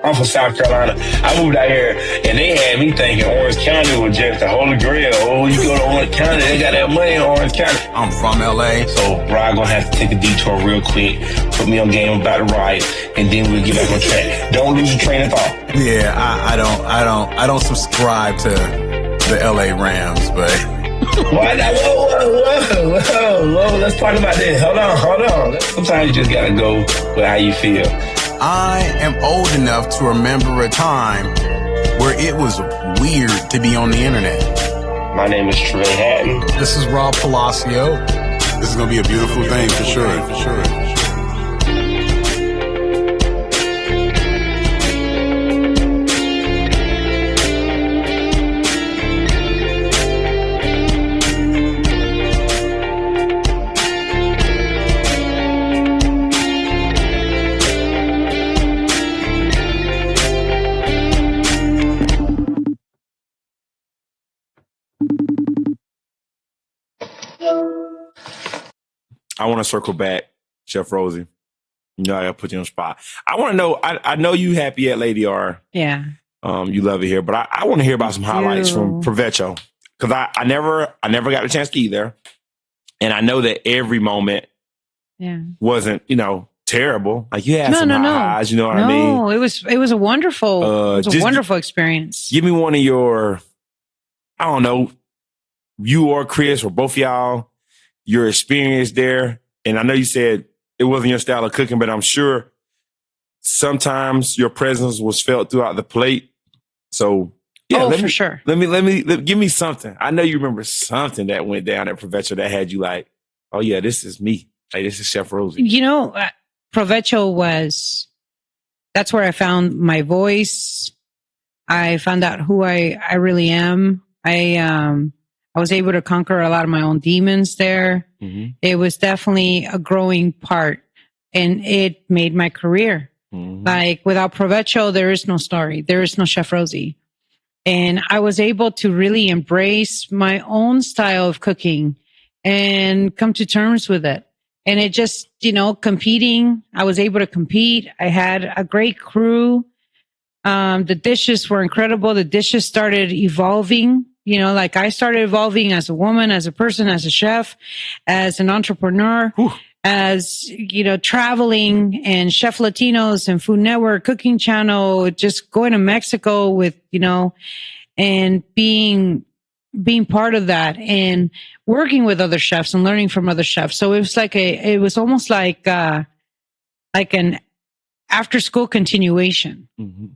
I'm from South Carolina. I moved out here, and they had me thinking Orange County was just the Holy Grail. Oh, you go to Orange County, they got that money in Orange County. I'm from LA. So, bro, I'm gonna have to take a detour real quick, put me on game about the ride, and then we'll get back on track. Don't lose your train of thought. Yeah, I don't subscribe to the LA Rams, but Why not? Whoa. Let's talk about this. Hold on. Sometimes you just gotta go with how you feel. I am old enough to remember a time where it was weird to be on the internet. My name is Trey Hatton. This is Rob Palacio. This is gonna be a beautiful thing for sure. I want to circle back, Chef Rosie. You know, I got to put you on the spot. I want to know, I know you happy at Lady R. Yeah. You love it here, but I want to hear about some highlights from Provecho. Because I never got a chance to eat there. And I know that every moment wasn't, terrible. Like you had some highs, you know what I mean? No, it was a wonderful, wonderful experience. Give me one of your, I don't know, you or Chris or both of y'all, your experience there. And I know you said it wasn't your style of cooking, but I'm sure sometimes your presence was felt throughout the plate. So yeah, for sure. Let me give me something. I know you remember something that went down at Provecho that had you like, oh yeah, this is me. Like this is Chef Rosie. Provecho that's where I found my voice. I found out who I really am. I was able to conquer a lot of my own demons there. Mm-hmm. It was definitely a growing part, and it made my career. Mm-hmm. Like without Provecho, there is no story. There is no Chef Rosie. And I was able to really embrace my own style of cooking and come to terms with it. And it just, competing, I was able to compete. I had a great crew. The dishes were incredible. The dishes started evolving. Like I started evolving as a woman, as a person, as a chef, as an entrepreneur, as, traveling and Chef Latinos and Food Network, Cooking Channel, just going to Mexico with, and being part of that and working with other chefs and learning from other chefs. So it was it was almost like an after school continuation. Mm-hmm.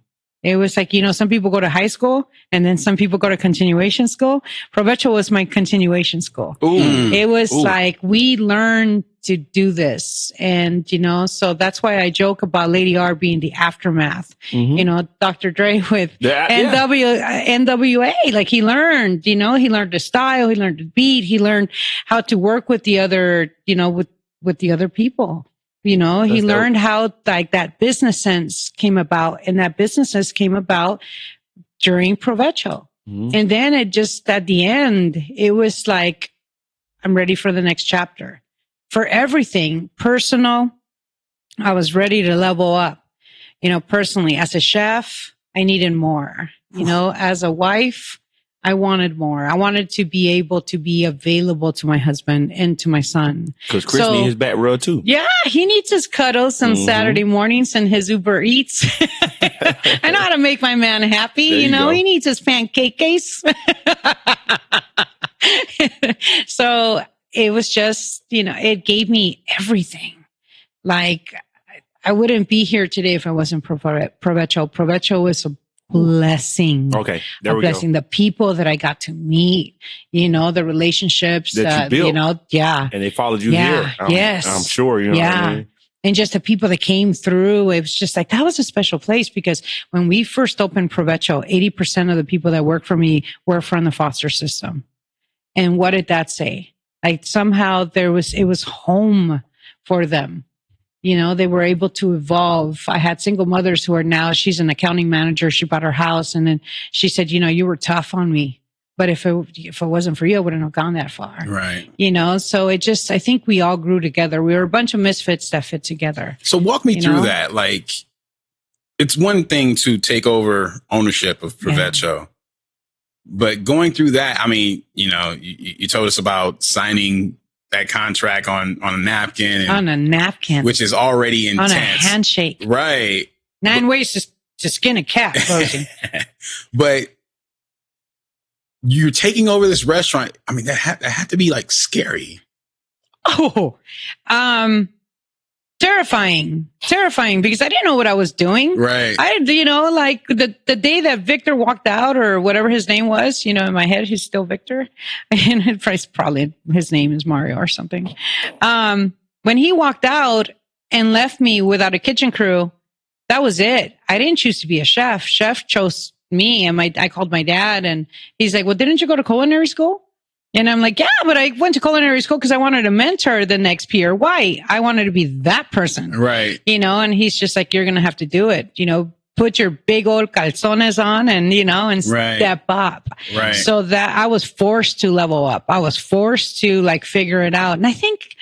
It was like, some people go to high school and then some people go to continuation school. Provecho was my continuation school. Ooh. It was like, we learned to do this. And, so that's why I joke about Lady R being the aftermath. Mm-hmm. Dr. Dre with NWA, like he learned, he learned the style, he learned the beat, he learned how to work with the other, with the other people. He learned how like that business sense came about, and that business sense came about during Provecho. Mm-hmm. And then it just, at the end, it was like, I'm ready for the next chapter. For everything personal, I was ready to level up. Personally, as a chef, I needed more. As a wife, I wanted more. I wanted to be able to be available to my husband and to my son. Because Chris needs his back rub too. Yeah, he needs his cuddles on Saturday mornings and his Uber Eats. I know how to make my man happy. He needs his pancake case. So it was just, it gave me everything. Like I wouldn't be here today if I wasn't Provecho. Provecho was a blessing. Okay, there we go. The people that I got to meet, the relationships that you built, and they followed you here. I'm sure, what I mean? And just the people that came through, it was just like, that was a special place, because when we first opened Provecho, 80% of the people that worked for me were from the foster system. And what did that say? Like somehow it was home for them. They were able to evolve. I had single mothers who are now, she's an accounting manager. She bought her house. And then she said, you were tough on me, but if it wasn't for you, I wouldn't have gone that far. Right. So it just, I think we all grew together. We were a bunch of misfits that fit together. So walk me through that. Like, it's one thing to take over ownership of Provecho, but going through that, I mean, you told us about signing that contract on a napkin. On a napkin. Which is already intense. On a handshake. Right. 9 ways to skin a cat, Rosie. But you're taking over this restaurant. I mean, that had to be like scary. Oh, terrifying because I didn't know what I was doing. Right. Like the day that Victor walked out or whatever his name was, in my head, he's still Victor. And probably his name is Mario or something. When he walked out and left me without a kitchen crew, that was it. I didn't choose to be a chef. Chef chose me. And I called my dad and he's like, well, didn't you go to culinary school? And I'm like, yeah, but I went to culinary school because I wanted to mentor the next peer. Why? I wanted to be that person. Right. And he's just like, you're going to have to do it. Put your big old calzones on and, and step up. Right. So that I was forced to level up. I was forced to figure it out. And I think,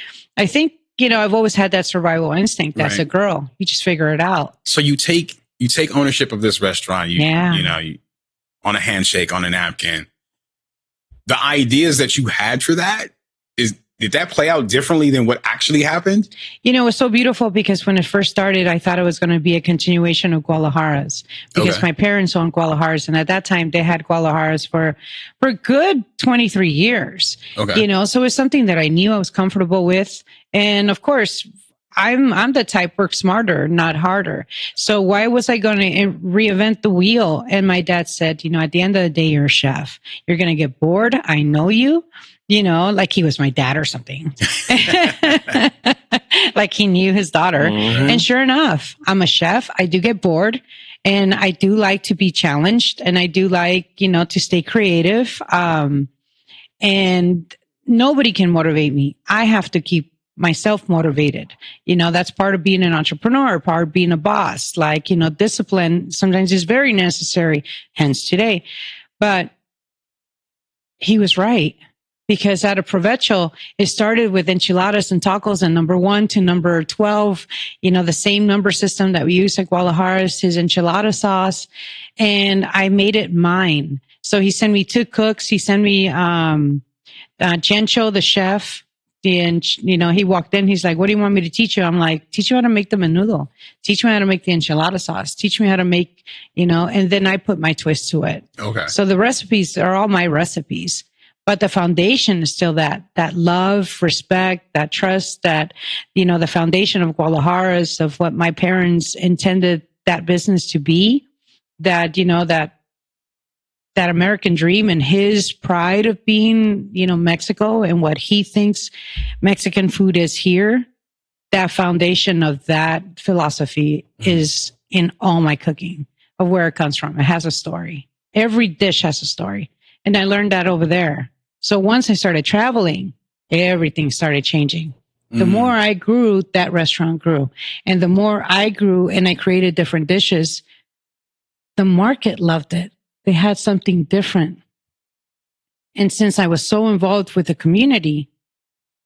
I've always had that survival instinct as a girl. You just figure it out. So you take ownership of this restaurant. You on a handshake, on a napkin. The ideas that you had for that, did that play out differently than what actually happened? It was so beautiful because when it first started, I thought it was going to be a continuation of Guadalajara's because my parents owned Guadalajara's. And at that time they had Guadalajara's for a good 23 years, so it's something that I knew I was comfortable with. And of course, I'm the type work smarter, not harder. So why was I going to reinvent the wheel? And my dad said, at the end of the day, you're a chef. You're going to get bored. I know you, like he was my dad or something. Like he knew his daughter. Mm-hmm. And sure enough, I'm a chef. I do get bored and I do like to be challenged and I do like, to stay creative. And nobody can motivate me. I have to keep myself motivated. That's part of being an entrepreneur, part of being a boss. Discipline sometimes is very necessary, hence today. But he was right because out of Provecho, it started with enchiladas and tacos and number 1 to number 12, the same number system that we use at Guadalajara's, his enchilada sauce. And I made it mine. So he sent me 2 cooks. He sent me, Gencho, the chef. And, he walked in, he's like, what do you want me to teach you? I'm like, teach you how to make the menudo. Teach me how to make the enchilada sauce. Teach me how to make, and then I put my twist to it. Okay. So the recipes are all my recipes, but the foundation is still that love, respect, that trust, that, the foundation of Guadalajara's, of what my parents intended that business to be, that, that American dream and his pride of being, Mexico and what he thinks Mexican food is here. That foundation of that philosophy is in all my cooking of where it comes from. It has a story. Every dish has a story. And I learned that over there. So once I started traveling, everything started changing. The more I grew, that restaurant grew. And the more I grew and I created different dishes, the market loved it. They had something different. And since I was so involved with the community,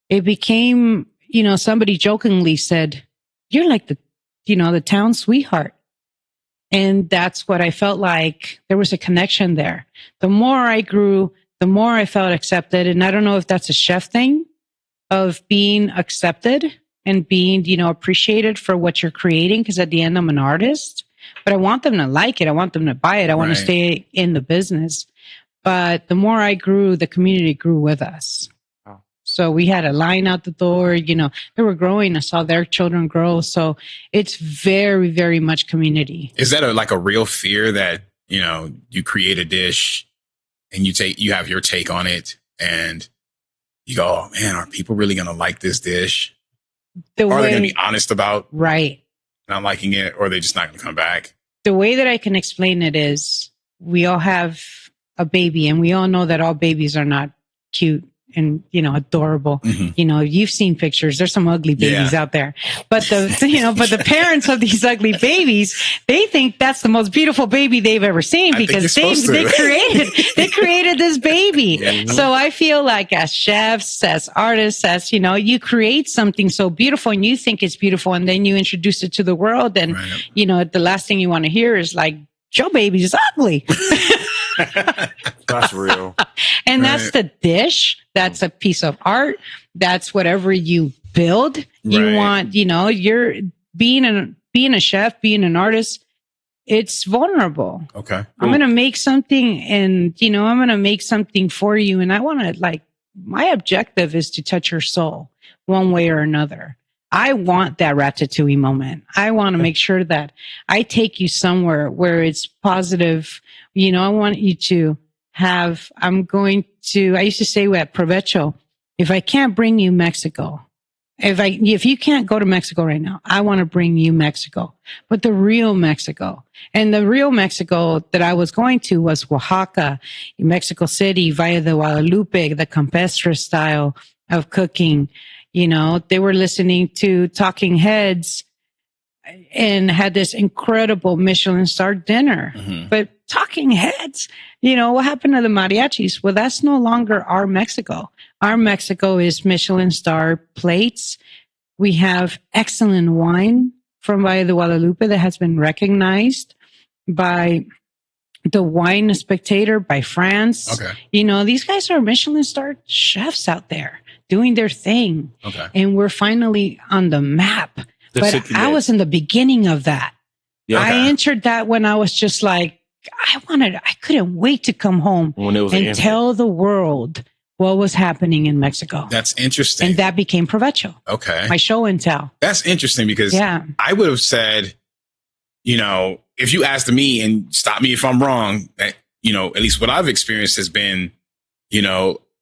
it became, somebody jokingly said, you're like the town sweetheart. And that's what I felt like. There was a connection there. The more I grew, the more I felt accepted. And I don't know if that's a chef thing of being accepted and being, appreciated for what you're creating. Because at the end, I'm an artist. But I want them to like it. I want them to buy it. I want to stay in the business. But the more I grew, the community grew with us. Oh. So we had a line out the door. They were growing. I saw their children grow. So it's very, very much community. Is that a real fear that, you create a dish and you have your take on it and you go, oh man, are people really going to like this dish? Are they going to be honest about not liking it, or are they just not going to come back? The way that I can explain it is we all have a baby and we all know that all babies are not cute and, adorable. Mm-hmm. You've seen pictures. There's some ugly babies out there, but the parents of these ugly babies, they think that's the most beautiful baby they've ever seen because they created this baby. Yeah. So I feel like as chefs, as artists, as, you create something so beautiful and you think it's beautiful and then you introduce it to the world. And, the last thing you want to hear is like, your baby is ugly. That's real. And that's the dish. That's a piece of art. That's whatever you build. You want, you're being a chef, being an artist. It's vulnerable. Okay. I'm going to make something and, I'm going to make something for you. And I want to my objective is to touch your soul one way or another. I want that ratatouille moment. I want to make sure that I take you somewhere where it's positive. I want you to have, I used to say at Provecho, if I can't bring you Mexico, if you can't go to Mexico right now, I want to bring you Mexico, but the real Mexico. And the real Mexico that I was going to was Oaxaca, Mexico City, Valle de Guadalupe, the campestre style of cooking. They were listening to Talking Heads and had this incredible Michelin star dinner. Mm-hmm. But Talking Heads, what happened to the mariachis? Well, that's no longer our Mexico. Our Mexico is Michelin star plates. We have excellent wine from Valle de Guadalupe that has been recognized by the Wine Spectator, by France. Okay. These guys are Michelin star chefs out there doing their thing. Okay. And we're finally on the map. But I was in the beginning of that. Yeah, okay. I entered that when I was just like, I couldn't wait to come home and tell the world what was happening in Mexico. That's interesting. And that became Provecho. Okay. My show and tell. That's interesting because I would have said, if you asked me and stop me if I'm wrong, that, at least what I've experienced has been,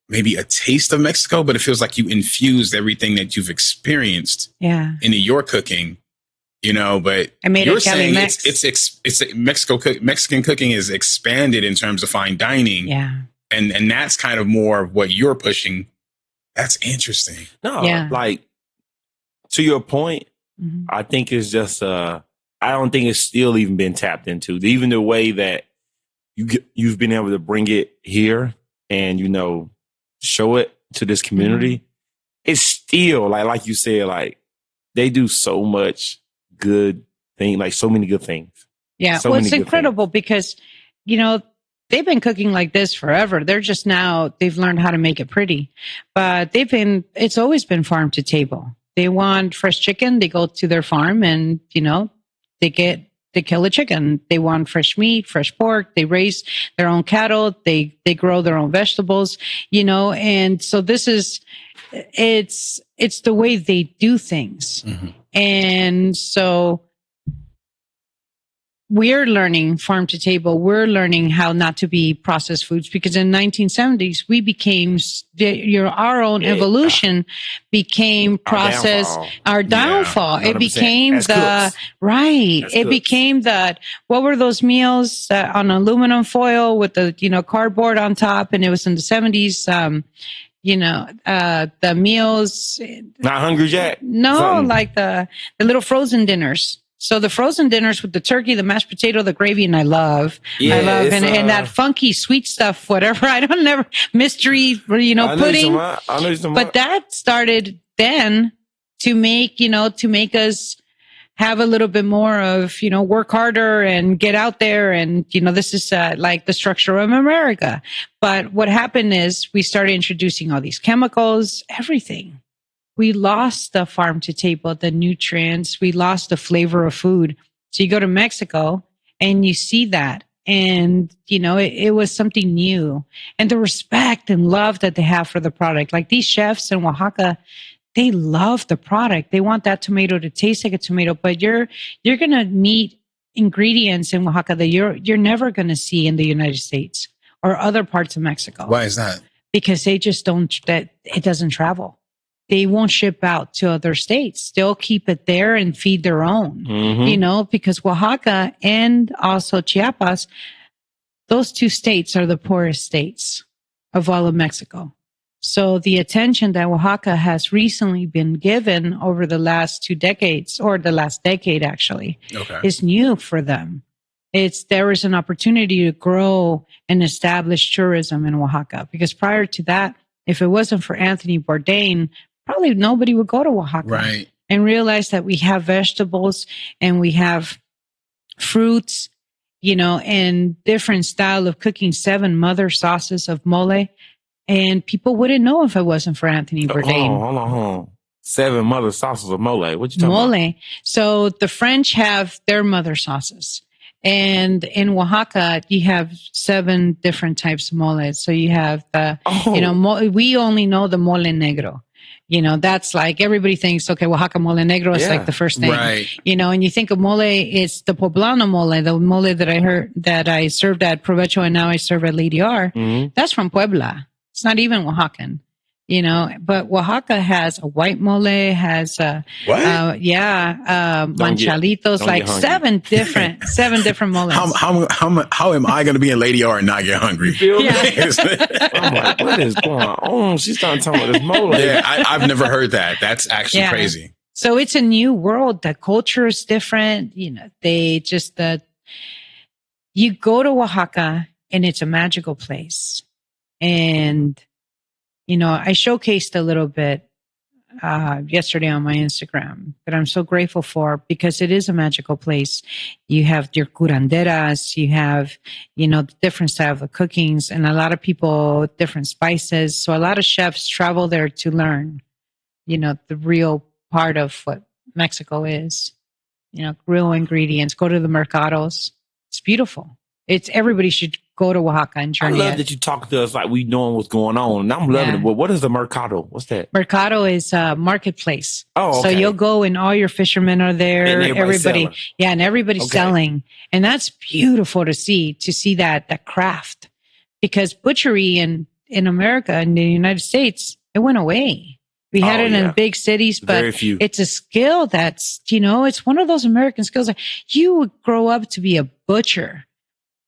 maybe a taste of Mexico, but it feels like you infused everything that you've experienced into your cooking, but I made you're it saying Mex. it's Mexican cooking is expanded in terms of fine dining. Yeah. And that's kind of more of what you're pushing. That's interesting. No, to your point, I think it's just, I don't think it's still even been tapped into. Even the way that you've been able to bring it here and, show it to this community, it's still like you said, they do so much good thing, so many good things. Yeah. So well, it's incredible because, they've been cooking like this forever. They're just now, they've learned how to make it pretty, but it's always been farm to table. They want fresh chicken. They go to their farm and, they kill the chicken. They want fresh meat, fresh pork. They raise their own cattle. They grow their own vegetables, and so it's the way they do things. Mm-hmm. And so we're learning farm to table. We're learning how not to be processed foods because in the 1970s, we became our own evolution became processed. Our downfall. It became It became that. What were those meals on aluminum foil with the cardboard on top? And it was in the 70s. The meals. Not Hungry Jack. No, something. Like the little frozen dinners. So the frozen dinners with the turkey, the mashed potato, the gravy, and I love and that funky sweet stuff, whatever. I don't never mystery, pudding. But that started then to make us have a little bit more of, work harder and get out there. And, this is like the structure of America. But what happened is we started introducing all these chemicals, everything. We lost the farm to table, the nutrients. We lost the flavor of food. So you go to Mexico and you see that. And, it was something new. And the respect and love that they have for the product. Like these chefs in Oaxaca, they love the product. They want that tomato to taste like a tomato. But you're going to meet ingredients in Oaxaca that you're never going to see in the United States or other parts of Mexico. Why is that? Because they just it doesn't travel. They won't ship out to other states. They'll keep it there and feed their own, because Oaxaca and also Chiapas, those two states are the poorest states of all of Mexico. So the attention that Oaxaca has recently been given over the last 2 decades, or the last decade actually, is new for them. There is an opportunity to grow and establish tourism in Oaxaca, because prior to that, if it wasn't for Anthony Bourdain, probably nobody would go to Oaxaca, right, and realize that we have vegetables and we have fruits, and different style of cooking, 7 mother sauces of mole. And people wouldn't know if it wasn't for Anthony Bourdain. Hold on. 7 mother sauces of mole. What you talking about? So the French have their mother sauces. And in Oaxaca, you have 7 different types of mole. So you have we only know the mole negro. That's like, everybody thinks, okay, Oaxaca mole negro is like the first thing. Right. And you think of mole, it's the poblano mole, the mole that I served at Provecho and now I serve at Lady R. Mm-hmm. That's from Puebla. It's not even Oaxacan, but Oaxaca has a white mole, has manchalitos, like 7 different moles. How am I going to be in Lady R and not get hungry? You feel me? I'm like, what is going on? She's starting talking about this mole. Yeah, I've never heard that. That's actually crazy. So it's a new world. The culture is different. They just, you go to Oaxaca and it's a magical place. And, I showcased a little bit yesterday on my Instagram that I'm so grateful for, because it is a magical place. You have your curanderas, you have, the different style of cookings, and a lot of people, different spices. So a lot of chefs travel there to learn, the real part of what Mexico is, real ingredients. Go to the mercados. It's beautiful. Everybody should go to Oaxaca and journey. I love that you talk to us like we knowing what's going on, and I'm loving it. But what is the mercado? What's that? Mercado is a marketplace. Oh, okay. So you'll go and all your fishermen are there. And everybody's selling, and that's beautiful to see that craft, because butchery in America, in the United States, it went away. We had it in big cities, but it's a skill that's, it's one of those American skills. Like, you would grow up to be a butcher.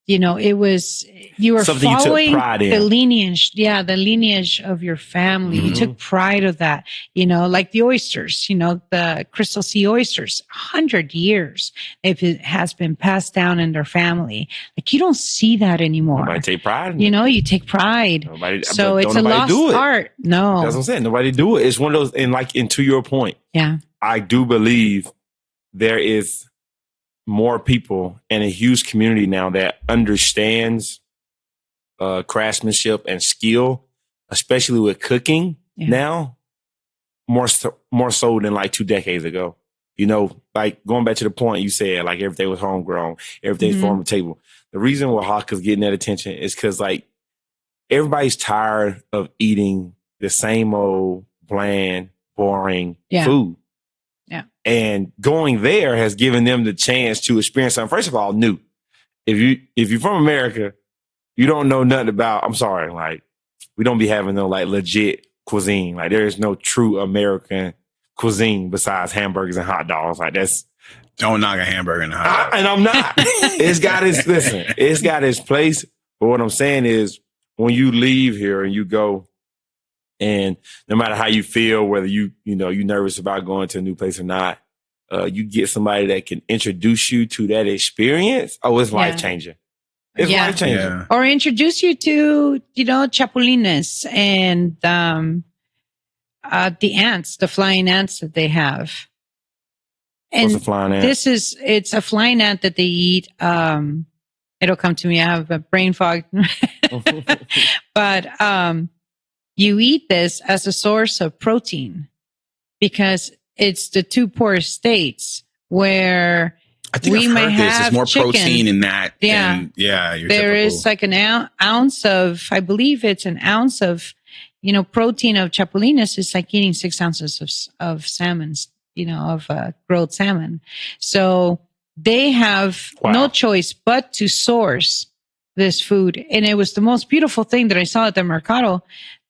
It was, you were something following you took pride in. the lineage of your family. Mm-hmm. You took pride of that, like the oysters, the Crystal Sea oysters, 100 years. If it has been passed down in their family, like, you don't see that anymore. Nobody take pride. You take pride. So it's a lost art. No. That's what I'm saying. Nobody do it. It's one of those, and to your point. Yeah. I do believe there is more people and a huge community now that understands craftsmanship and skill, especially with cooking now, more so than like 2 decades ago. Like, going back to the point you said, like, everything was homegrown, everything's farm to table. The reason Oaxaca's getting that attention is because, like, everybody's tired of eating the same old bland, boring food. Yeah. And going there has given them the chance to experience something, first of all, new. If you're from America, you don't know nothing about, I'm sorry, like, we don't be having no, like, legit cuisine. Like, there is no true American cuisine besides hamburgers and hot dogs. Like, that's, don't knock a hamburger and a hot dog. And I'm not. It's got its place. But what I'm saying is, when you leave here and you go, and no matter how you feel, whether you're nervous about going to a new place or not, you get somebody that can introduce you to that experience. Oh, it's life changing. It's life changing. Yeah. Or introduce you to, chapulines and the ants, the flying ants that they have. And what's a flying ant? It's a flying ant that they eat. It'll come to me. I have a brain fog. But you eat this as a source of protein, because it's the 2 poorest states where I think we may have there's more chicken. protein in that. Yeah. Than, your there typical. Is like an ounce of, I believe it's an ounce of, protein of chapulines is like eating 6 ounces of salmon, of grilled salmon. So they have no choice but to source this food. And it was the most beautiful thing that I saw at the mercado.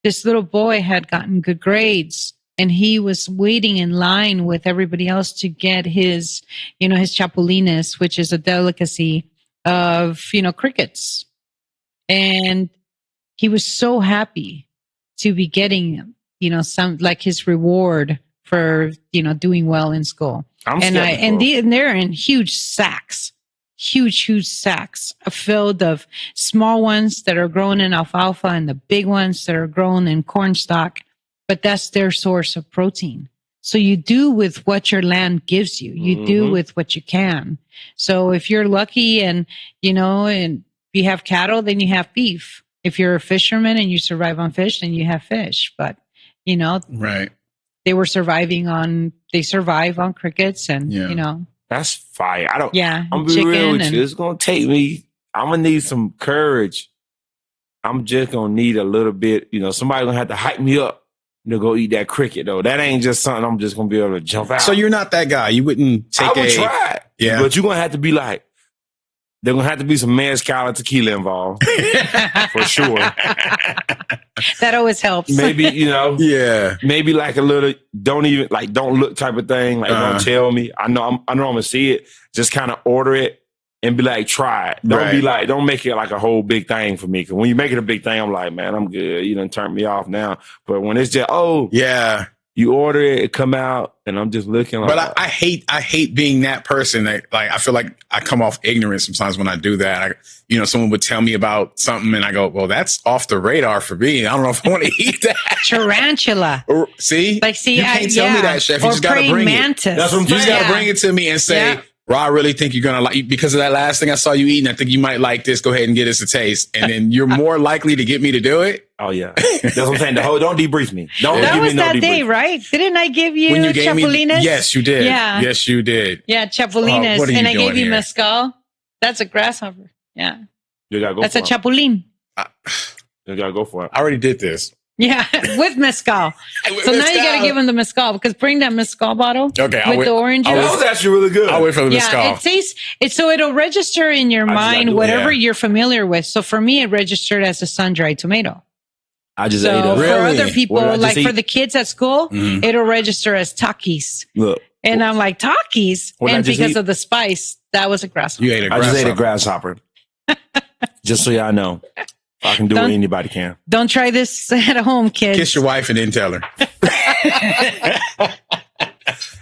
This little boy had gotten good grades, and he was waiting in line with everybody else to get his chapulines, which is a delicacy of, crickets. And he was so happy to be getting, some like his reward for, doing well in school. And they're in huge sacks filled of small ones that are grown in alfalfa and the big ones that are grown in corn stalk. But that's their source of protein. So you do with what your land gives you. You do with what you can. So if you're lucky and you have cattle, then you have beef. If you're a fisherman and you survive on fish, then you have fish. But, right. They survive on crickets and, That's fire. I'm and be real with chicken you. It's going to take me, I'm going to need some courage. I'm just going to need a little bit, somebody going to have to hype me up to go eat that cricket, though. That ain't just something I'm just going to be able to jump out. So you're not that guy. You wouldn't take I would try. Yeah. But you're going to have to be like, there's going to have to be some mezcal and tequila involved. For sure. That always helps. Maybe, yeah. Maybe like a little, don't look type of thing. Like, don't tell me. I know I'm going to see it. Just kind of order it and be like, try it. Don't be like, don't make it like a whole big thing for me. Because when you make it a big thing, I'm like, man, I'm good. You done turned me off now. But when it's just, yeah, you order it, it come out, and I'm just looking like. But I hate being that person that, like, I feel like I come off ignorant sometimes when I do that. Someone would tell me about something and I go, well, that's off the radar for me. I don't know if I want to eat that. Tarantula. See? You can't tell me that, chef. You just got to bring mantis. it. That's what I'm saying. You just got to bring it to me and say, Well, I really think you're going to like, because of that last thing I saw you eating, I think you might like this. Go ahead and get us a taste. And then you're more likely to get me to do it. Oh, yeah. That's what I'm saying. Don't debrief me. That was that day, right? Didn't I give you chapulines? Yes, you did. Yeah. Yes, you did. Yeah, chapulines. And I gave you mezcal. That's a grasshopper. Yeah. You gotta go That's for a chapulín. You gotta go for it. I already did this. Yeah, with mezcal. So now you got to give him the mezcal, because bring that mezcal bottle with the oranges. That was actually really good. I'll wait for the mezcal. Yeah, so it'll register in your mind whatever you're familiar with. So for me, it registered as a sun-dried tomato. I just ate it. For other people, like for the kids at school, Mm-hmm. it'll register as Takis. Look. And I'm like, Takis? And because of the spice, that was a grasshopper. You ate a grasshopper. I just ate a grasshopper. Just so y'all know. I can do what anybody can. Don't try this at home, kids. Kiss your wife and then tell her.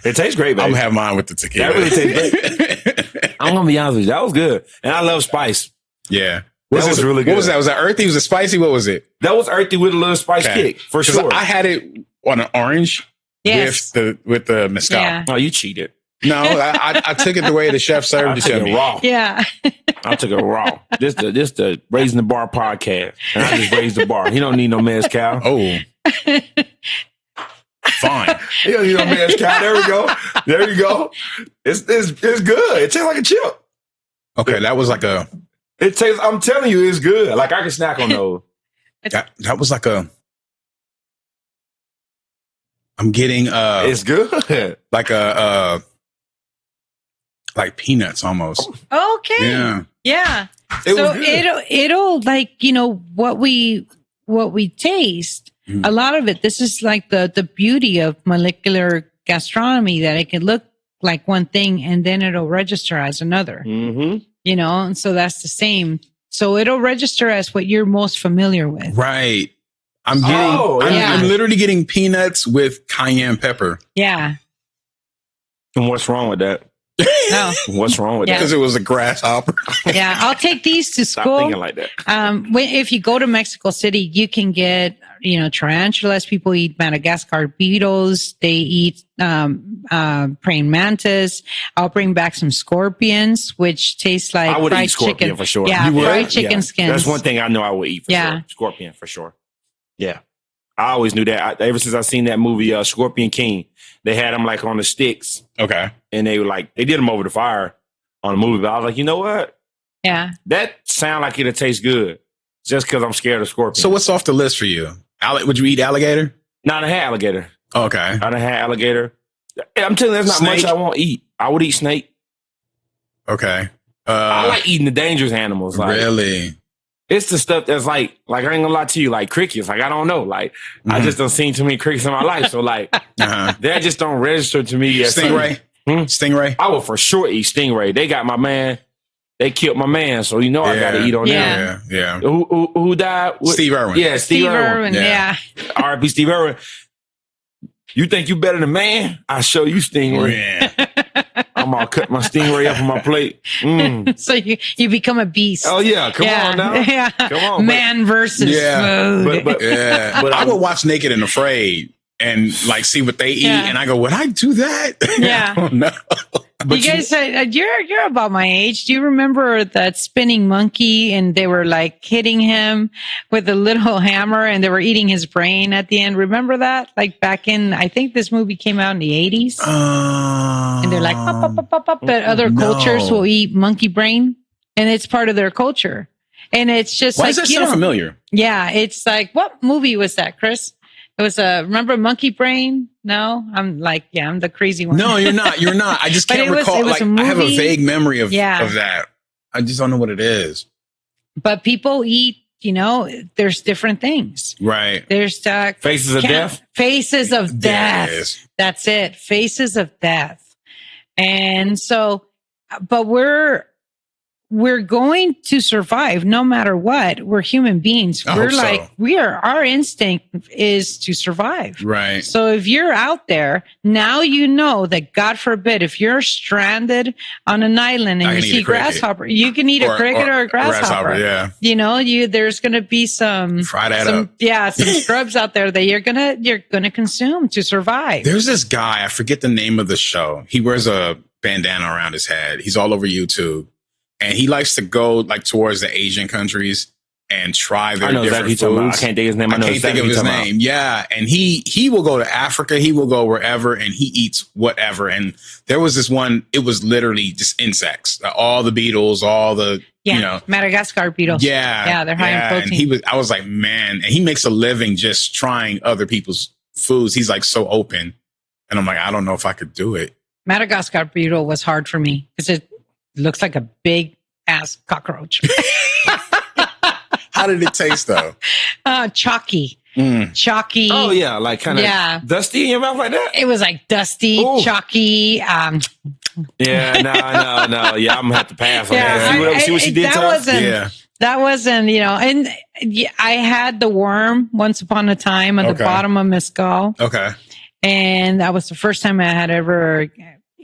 It tastes great, baby. I'm gonna have mine with the tequila. That really tastes great. I'm gonna be honest with you. That was good. And I love spice. Yeah. That was really good. What was that? Was that earthy? Was it spicy? What was it? That was earthy with a little spice kick, for sure. I had it on an orange with the mezcal. Yeah. Oh, you cheated. No, I took it the way the chef served it to me. Raw. Yeah. I took it raw. This the Raising the Bar podcast. And I just raised the bar. He don't need no mezcal. Oh. Fine. He don't need no mezcal. There you go. It's good. It tastes like a chip. Okay, that was like a... It tastes, I'm telling you, it's good. Like, I can snack on those. That was like a... I'm getting... it's good. Like a... like peanuts almost. Okay. Yeah. Yeah. It'll like, what we taste, a lot of it, this is like the beauty of molecular gastronomy, that it can look like one thing and then it'll register as another. Mm-hmm. And so that's the same. So it'll register as what you're most familiar with. Right. I'm literally getting peanuts with cayenne pepper. Yeah. And what's wrong with that? No. What's wrong with that? Because it was a grasshopper. Yeah, I'll take these to school. Stop thinking like that. If you go to Mexico City, you can get, tarantulas. People eat Madagascar beetles. They eat praying mantis. I'll bring back some scorpions, which taste like I would fried eat scorpion chicken for sure. Yeah, fried chicken skins. That's one thing I know I would eat for sure. Scorpion for sure. Yeah. I always knew that. Ever since I seen that movie, Scorpion King, they had them like on the sticks. Okay. And they were like, they did them over the fire on the movie. But I was like, you know what? Yeah. That sound like it'll taste good just because I'm scared of scorpions. So what's off the list for you? Would you eat alligator? No, I done had alligator. Okay. I done had alligator. I'm telling you, there's not much I won't eat. I would eat snake. Okay. I like eating the dangerous animals. Like, really? It's the stuff that's like I ain't gonna lie to you, like crickets. Like, I don't know. Like, I just don't seen too many crickets in my life. So like, that just don't register to me as stingray. Stingray. I would for sure eat stingray. They got my man. they killed my man, so you know I got to eat on them. Yeah. Who died? Steve Irwin. Yeah, Steve Irwin. Yeah. R.I.P. Steve Irwin. You think you better than man? I show you stingray. Yeah. I'm gonna cut my stingray up on my plate. So you become a beast. Oh yeah, come on now. Yeah. Come on. Man versus food. But I would watch Naked and Afraid and like see what they eat, and I go, would I do that? Yeah. I don't know. But you guys, you're about my age. Do you remember that spinning monkey? And they were like hitting him with a little hammer, and they were eating his brain at the end. Remember that? Like back in, I think this movie came out in the 80s. And they're like, pop, pop, pop, pop. But other cultures will eat monkey brain, and it's part of their culture. And it's just Why like, is that so familiar? Yeah, it's like, what movie was that, Chris? It was remember Monkey Brain? No, I'm like, I'm the crazy one. No, you're not. You're not. I just can't recall. It was like, I have a vague memory of that. I just don't know what it is. But people eat, there's different things. Right. There's Faces of Death. Faces of Death. That's it. Faces of Death. And so, but we're going to survive no matter what. We're human beings. Our instinct is to survive. Right. So if you're out there, now you know that God forbid, if you're stranded on an island and you see grasshopper, you can eat a cricket or a grasshopper. Yeah. There's going to be some some scrubs out there that you're going to consume to survive. There's this guy, I forget the name of the show. He wears a bandana around his head. He's all over YouTube. And he likes to go like towards the Asian countries and try their different foods. I can't think of his name. I can't think of his name. Yeah. And he will go to Africa. He will go wherever and he eats whatever. And there was this one, it was literally just insects, all the beetles, all the, Madagascar beetles. Yeah. Yeah. They're high in protein. And I was like, man, and he makes a living just trying other people's foods. He's like so open. And I'm like, I don't know if I could do it. Madagascar beetle was hard for me because it looks like a big ass cockroach. How did it taste though? Chalky. Chalky. Oh yeah, like kind of dusty in your mouth like that. It was like dusty, chalky. No. Yeah, I'm gonna have to pass on that. See what she did to us? That wasn't, and I had the worm once upon a time at the bottom of mezcal. Okay. And that was the first time I had ever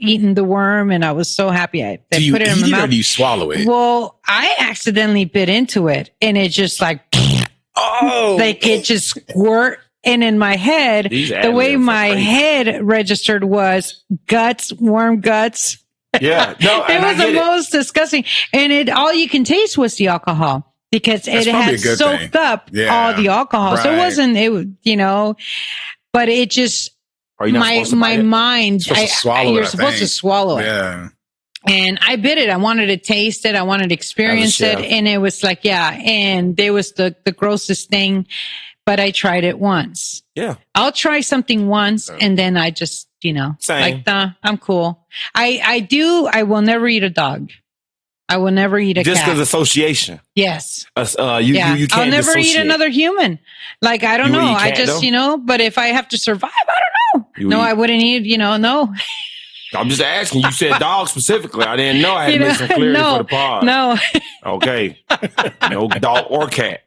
eaten the worm, and I was so happy. I put it in my mouth. Or do you swallow it? Well, I accidentally bit into it, and it just like, it just squirt. And in my head, the way my head registered was guts, worm guts. Yeah, no, it was the most disgusting. And all you can taste was the alcohol because it had soaked up all the alcohol. Right. So it wasn't, but it just. My mind, you're supposed to swallow it. Yeah. And I bit it. I wanted to taste it. I wanted to experience it. And it was like, and it was the grossest thing, but I tried it once. Yeah. I'll try something once and then I just, like, I'm cool. I will never eat a dog. I will never eat a cat. Just because association. Yes. You can't I'll never dissociate. eat another human. Like, I don't know. I just, but if I have to survive, I don't know. I wouldn't eat, no. I'm just asking. You said dog specifically. I didn't know. I had to make some clarity for the pod. No. Okay. No dog or cat.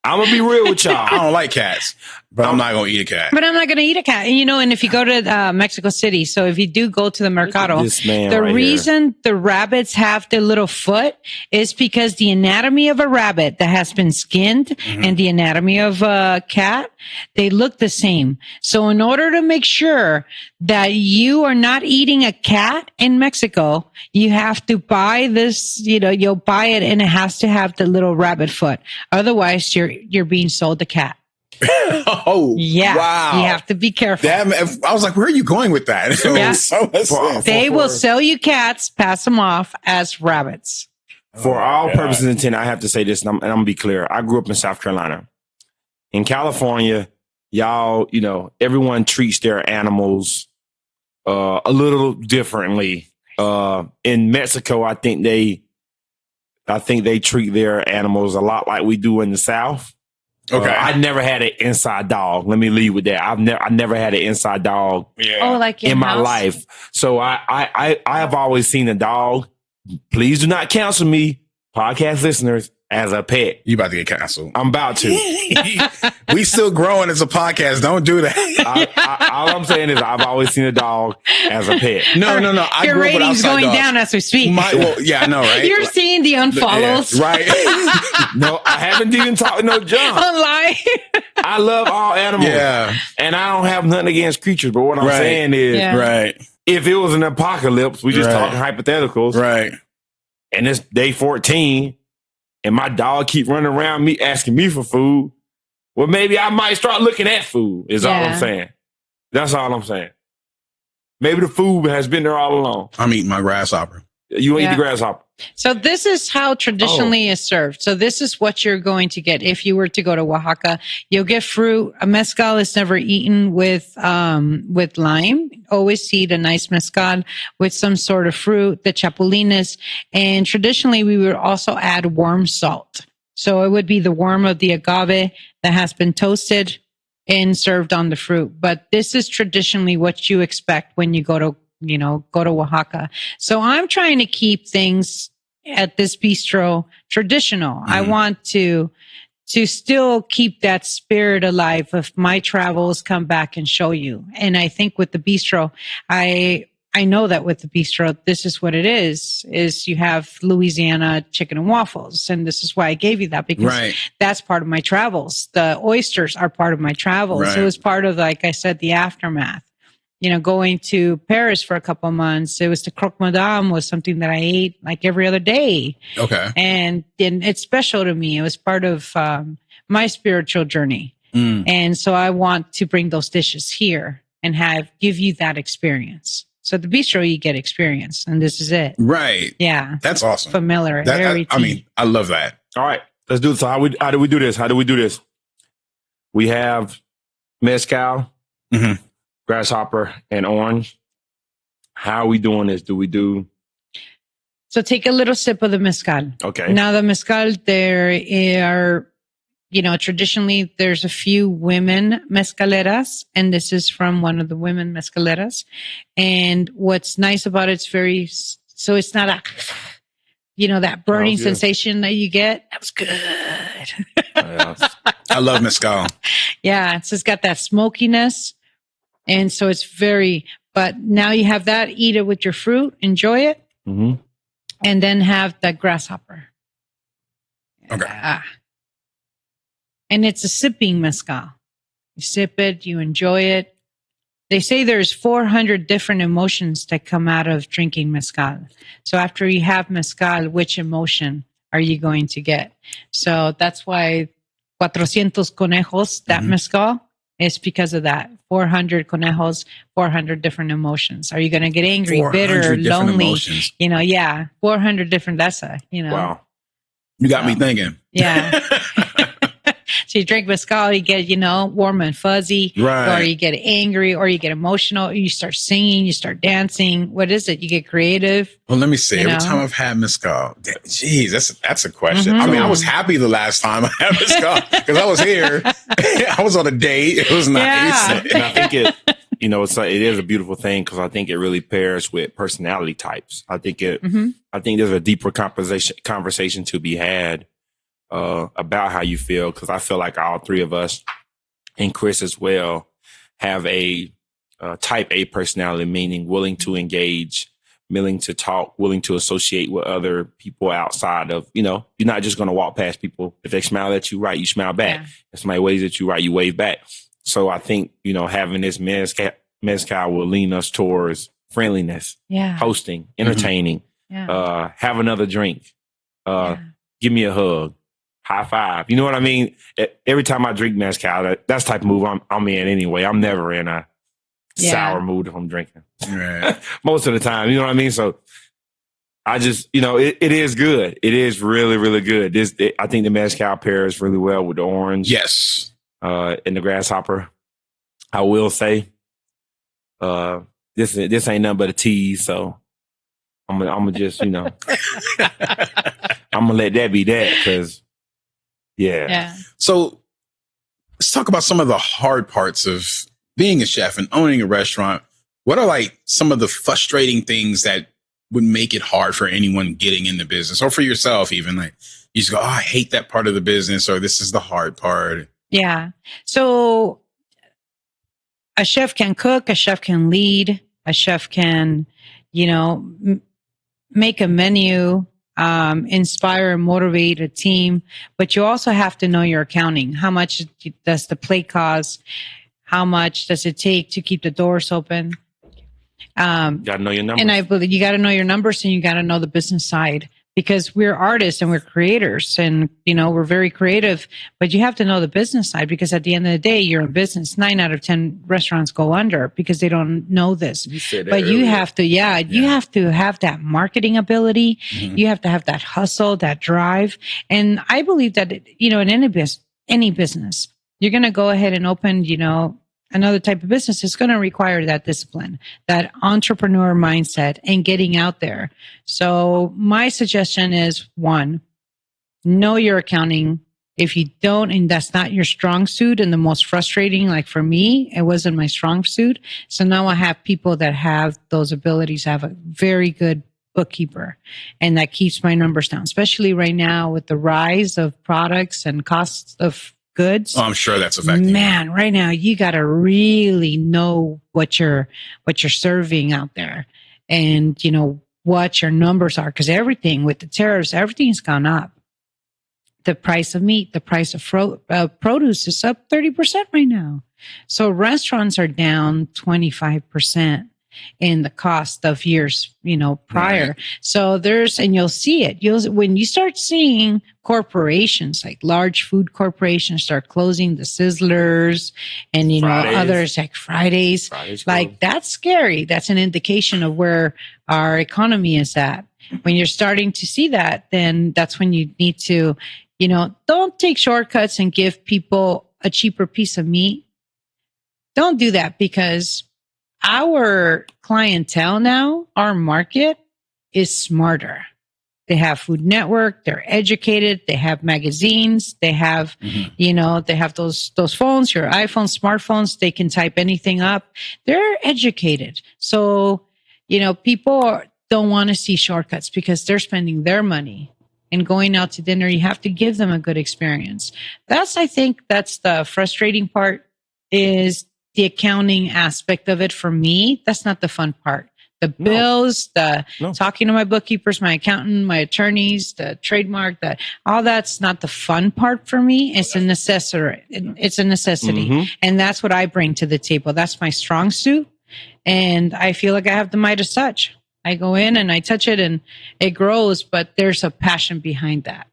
I'm going to be real with y'all. I don't like cats, but I'm not going to eat a cat. But I'm not going to eat a cat. And if you go to Mexico City, so if you do go to the mercado, the reason the rabbits have their little foot is because the anatomy of a rabbit that has been skinned and the anatomy of a cat, they look the same. So in order to make sure that you are not eating a cat in Mexico, you have to buy this, you'll buy it and it has to have the little rabbit foot. Otherwise, you're being sold a cat. Oh, yeah. Wow. You have to be careful. Damn, I was like, where are you going with that? They will sell you cats, pass them off as rabbits. For all purposes and intent, I have to say this, and I'm going to be clear. I grew up in South Carolina. In California, y'all, everyone treats their animals a little differently. In Mexico, I think they treat their animals a lot like we do in the South. Okay. I never had an inside dog. Let me leave with that. I never had an inside dog like in my house? life. So I have always seen a dog Please do not cancel me, podcast listeners, as a pet. You about to get canceled. I'm about to. We still growing as a podcast. Don't do that. All I'm saying is I've always seen a dog as a pet. No. I Your grew up with ratings outside going dogs. down as we speak. Yeah, I know, right? You're seeing the unfollows Yeah, right. No, I haven't even talked no junk. online. I love all animals. Yeah. And I don't have nothing against creatures, but what I'm Right. saying is, Yeah. Right. if it was an apocalypse, we just Right. talking hypotheticals, Right. and it's day 14, and my dog keep running around me asking me for food, well, maybe I might start looking at food, is all Yeah. I'm saying. That's all I'm saying. Maybe the food has been there all along. I'm eating my grasshopper. You eat Yeah. the grasshopper. So this is how traditionally is served. So this is what you're going to get if you were to go to Oaxaca. You'll get fruit. A mezcal is never eaten with lime. Always eat a nice mezcal with some sort of fruit, the chapulines. And traditionally, we would also add worm salt. So it would be the worm of the agave that has been toasted and served on the fruit. But this is traditionally what you expect when you go to Oaxaca. So I'm trying to keep things at this bistro traditional. I want to still keep that spirit alive of my travels, come back and show you. And I think with the bistro, I know that with the bistro, this is what it is you have Louisiana chicken and waffles. And this is why I gave you that, because Right. that's part of my travels. The oysters are part of my travels. Right. It was part of, like I said, the aftermath. Going to Paris for a couple of months, it was the croque madame was something that I ate like every other day. Okay. And it's special to me. It was part of my spiritual journey. And so I want to bring those dishes here and give you that experience. So at the bistro, you get experience, and this is it. Right. Yeah. That's awesome. Familiarity. I love that. All right, let's do this. So how do we do this? We have mezcal, Mhm. grasshopper, and orange. How are we doing this? Do we do? So take a little sip of the mezcal. Okay. Now the mezcal, there are, traditionally there's a few women mezcaleras, and this is from one of the women mezcaleras. And what's nice about it, so it's not that burning good. sensation that you get. That was good. I love mezcal. Yeah. It's just got that smokiness. And so it's but now you have that, eat it with your fruit, enjoy it, Mm-hmm. and then have that grasshopper. Okay. And it's a sipping mezcal. You sip it, you enjoy it. They say there's 400 different emotions that come out of drinking mezcal. So after you have mezcal, which emotion are you going to get? So that's why 400 conejos, that mezcal, is because of that. 400 conejos, 400 different emotions. Are you going to get angry, 400 bitter, different lonely? emotions. 400 different, Wow. You got me thinking. Yeah. So you drink mezcal, you get, warm and fuzzy, Right. or you get angry, or you get emotional, or you start singing, you start dancing. What is it? You get creative. Well, let me see. You Every know? time I've had mezcal, geez, that's a question. Mhm. I mean, I was happy the last time I had mezcal because I was here. I was on a date. It was nice. Yeah. And I think it is a beautiful thing because I think it really pairs with personality types. I think there's a deeper conversation to be had about how you feel, because I feel like all three of us, and Chris as well, have a type A personality, meaning willing to engage, willing to talk, willing to associate with other people outside of, you're not just going to walk past people. If they smile at you, right, you smile back. Yeah. If somebody waves at you, right, you wave back. So I think, having this mezcal will lean us towards friendliness, Yeah. hosting, entertaining, Yeah. have another drink, Yeah. give me a hug, high five. You know what I mean? Every time I drink mezcal, that's the type of mood I'm in anyway. I'm never in a sour mood if I'm drinking. Right. Most of the time, you know what I mean? So I just, it is good. It is really, really good. I think the mezcal pairs really well with the orange. Yes. And the grasshopper. I will say, this ain't nothing but a tease. So I'm gonna just, I'm gonna let that be that, because Yeah. So let's talk about some of the hard parts of being a chef and owning a restaurant. What are like some of the frustrating things that would make it hard for anyone getting in the business, or for yourself even? Like, you just go, oh, I hate that part of the business, or this is the hard part. Yeah. So a chef can cook, a chef can lead, a chef can, make a menu, inspire and motivate a team, but you also have to know your accounting. How much does the plate cost? How much does it take to keep the doors open? You gotta know your numbers. And I believe you got to know your numbers, and you got to know the business side, because we're artists and we're creators, and we're very creative, but you have to know the business side, because at the end of the day, you're in business. 9 out of 10 restaurants go under because they don't know this. You said that but earlier. you have to, you have to have that marketing ability. Mhm. You have to have that hustle, that drive. And I believe that, in any business, you're going to go ahead and open, another type of business. Is going to require that discipline, that entrepreneur mindset, and getting out there. So my suggestion is, 1, know your accounting. If you don't, and that's not your strong suit, and the most frustrating, like for me, it wasn't my strong suit. So now I have people that have those abilities. I have a very good bookkeeper, and that keeps my numbers down, especially right now with the rise of products and costs of goods. Oh, I'm sure that's affecting. Man, right now you got to really know what you're serving out there, and what your numbers are, because everything with the tariffs, everything's gone up. The price of meat, the price of produce is up 30% right now. So restaurants are down 25% in the cost of years, prior. Right. So and you'll see it. When you start seeing corporations, like large food corporations, start closing, the Sizzlers and, Fridays. others like Fridays, like that's scary. That's an indication of where our economy is at. When you're starting to see that, then that's when you need to, don't take shortcuts and give people a cheaper piece of meat. Don't do that, because our clientele now, our market is smarter. They have Food Network. They're educated. They have magazines. They have, they have those phones, your iPhone, smartphones. They can type anything up. They're educated. So, people don't want to see shortcuts, because they're spending their money and going out to dinner. You have to give them a good experience. I think that's the frustrating part, is the accounting aspect of it. For me, that's not the fun part. The bills, talking to my bookkeepers, my accountant, my attorneys, the trademark, all that's not the fun part for me. It's a necessity. It's a necessity. Mm-hmm. And that's what I bring to the table. That's my strong suit. And I feel like I have the Midas touch. I go in and I touch it and it grows, but there's a passion behind that,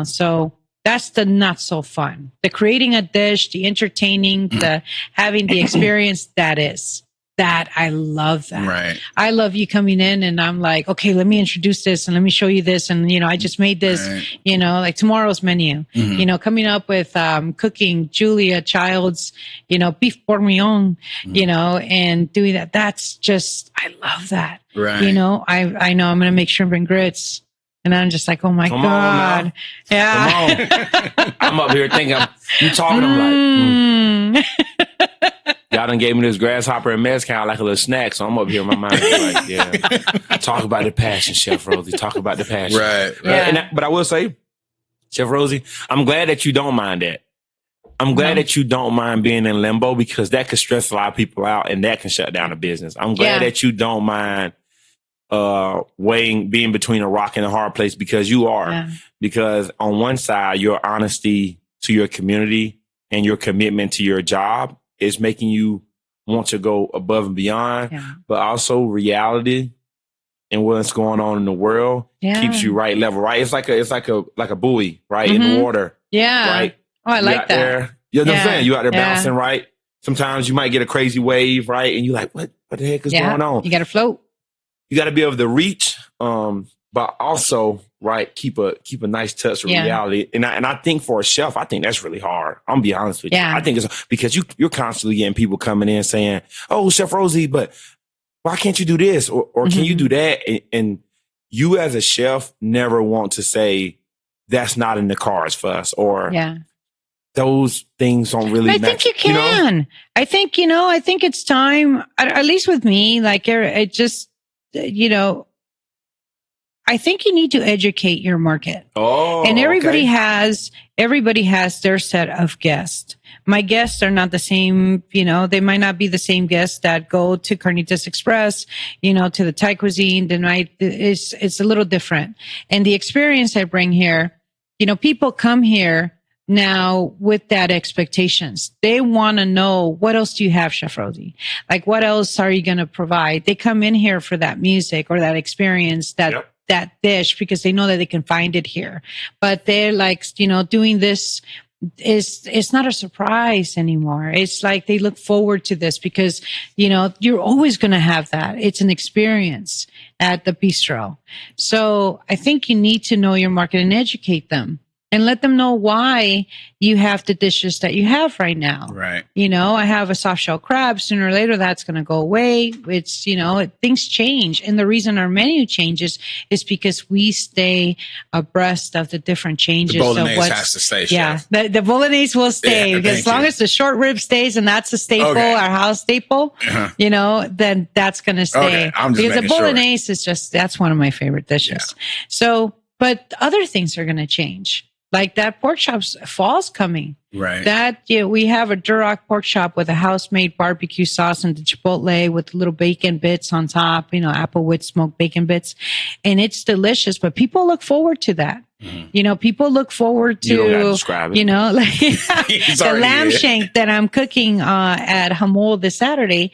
so that's the not so fun. The creating a dish, the entertaining, the having the experience, that I love that. Right. I love you coming in and I'm like, okay, let me introduce this and let me show you this. And, I just made this, Right. Like tomorrow's menu, coming up with, cooking Julia Child's, beef bourguignon, and doing that. That's just, I love that. Right. I know I'm going to make shrimp and grits. And I'm just like, oh my Come on God. now. Yeah. Come on. I'm up here thinking, you talking, I'm like, y'all done gave me this grasshopper and mezcal like a little snack. So I'm up here in my mind like, yeah. Talk about the passion, Chef Rosie. Talk about the passion. Right. Yeah. But I will say, Chef Rosie, I'm glad that you don't mind that. I'm glad that you don't mind being in limbo, because that could stress a lot of people out and that can shut down a business. I'm glad that you don't mind being between a rock and a hard place, because you are. Yeah. Because on one side, your honesty to your community and your commitment to your job is making you want to go above and beyond, but also reality and what's going on in the world keeps you right level, right? It's like a buoy, right? In the water. Yeah. Right. Oh, I like that. There, you know what I'm saying? You out there bouncing, right? Sometimes you might get a crazy wave, right? And you're like, what the heck is going on? You got to float. You got to be able to reach, but also, right, keep a nice touch of reality. And I think for a chef, I think that's really hard. I'm gonna be honest with you. I think it's because you're constantly getting people coming in saying, "Oh, Chef Rosie, but why can't you do this or can you do that?" And you as a chef never want to say that's not in the cards for us, or those things don't really. I think you can. I think I think it's time. At least with me, like it just. I think you need to educate your market. Oh, And everybody okay. has their set of guests. My guests are not the same, they might not be the same guests that go to Carnitas Express, to the Thai cuisine. It's a little different. And the experience I bring here, people come here now with that expectations. They want to know, what else do you have, Chef Rosie? Like, what else are you going to provide? They come in here for that music or that experience, that dish, because they know that they can find it here. But they're like, doing this it's not a surprise anymore. It's like they look forward to this because, you're always going to have that. It's an experience at the bistro. So I think you need to know your market and educate them and let them know why you have the dishes that you have right now. Right. I have a soft shell crab. Sooner or later, that's going to go away. It's, things change. And the reason our menu changes is because we stay abreast of the different changes. The bolognese has to stay. Yeah. Chef. The bolognese will stay because as long you. as the short rib stays and that's a staple, our house staple, then that's going to stay. Okay. I'm just because the making bolognese is that's one of my favorite dishes. Yeah. So, but other things are going to change. Like that pork chop's fall's coming. Right. That we have a Duroc pork chop with a house-made barbecue sauce and the chipotle with little bacon bits on top, applewood smoked bacon bits. And it's delicious, but people look forward to that. Mm-hmm. People look forward to, you don't have to describe it. Like the lamb shank that I'm cooking at Hamul this Saturday,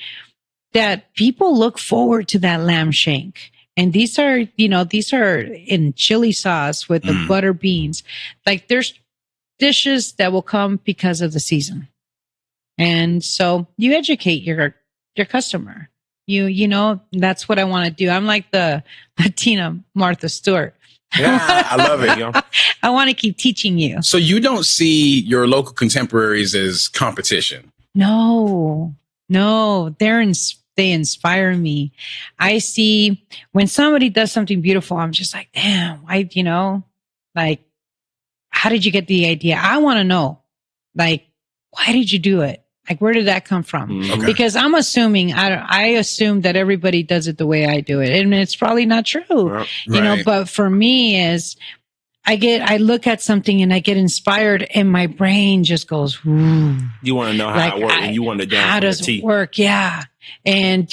that people look forward to that lamb shank. And these are in chili sauce with the butter beans. Like there's dishes that will come because of the season. And so you educate your customer. That's what I want to do. I'm like the Latina Martha Stewart. Yeah, I love it. I want to keep teaching you. So you don't see your local contemporaries as competition? No, they inspire me. I see when somebody does something beautiful, I'm just like, damn, why, how did you get the idea? I want to know, like, why did you do it? Like, where did that come from? Okay. Because I'm assuming, I assume that everybody does it the way I do it. And it's probably not true, but for me is, I look at something and I get inspired and my brain just goes, ooh. You want to know how it works and you want to how does it work? Yeah. And,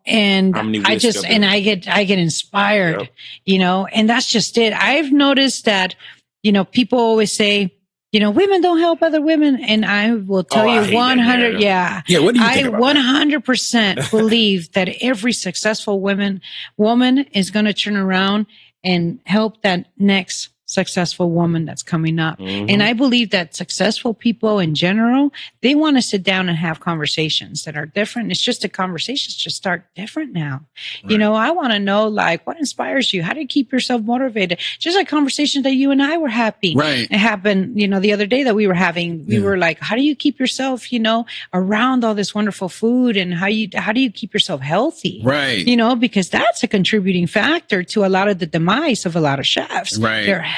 and I get inspired, and that's just it. I've noticed that, people always say, women don't help other women. And I will tell you 100. Yeah. Yeah. What do you think about 100% believe that every successful woman is going to turn around and help that next successful woman that's coming up. Mm-hmm. And I believe that successful people in general, they want to sit down and have conversations that are different. It's just the conversations just start different now. Right. I want to know, like, what inspires you? How do you keep yourself motivated? Just like conversations that you and I were having. Right. It happened, the other day that we were having, we were like, how do you keep yourself, around all this wonderful food, and how do you keep yourself healthy? Right. Because that's a contributing factor to a lot of the demise of a lot of chefs. Right. Their health.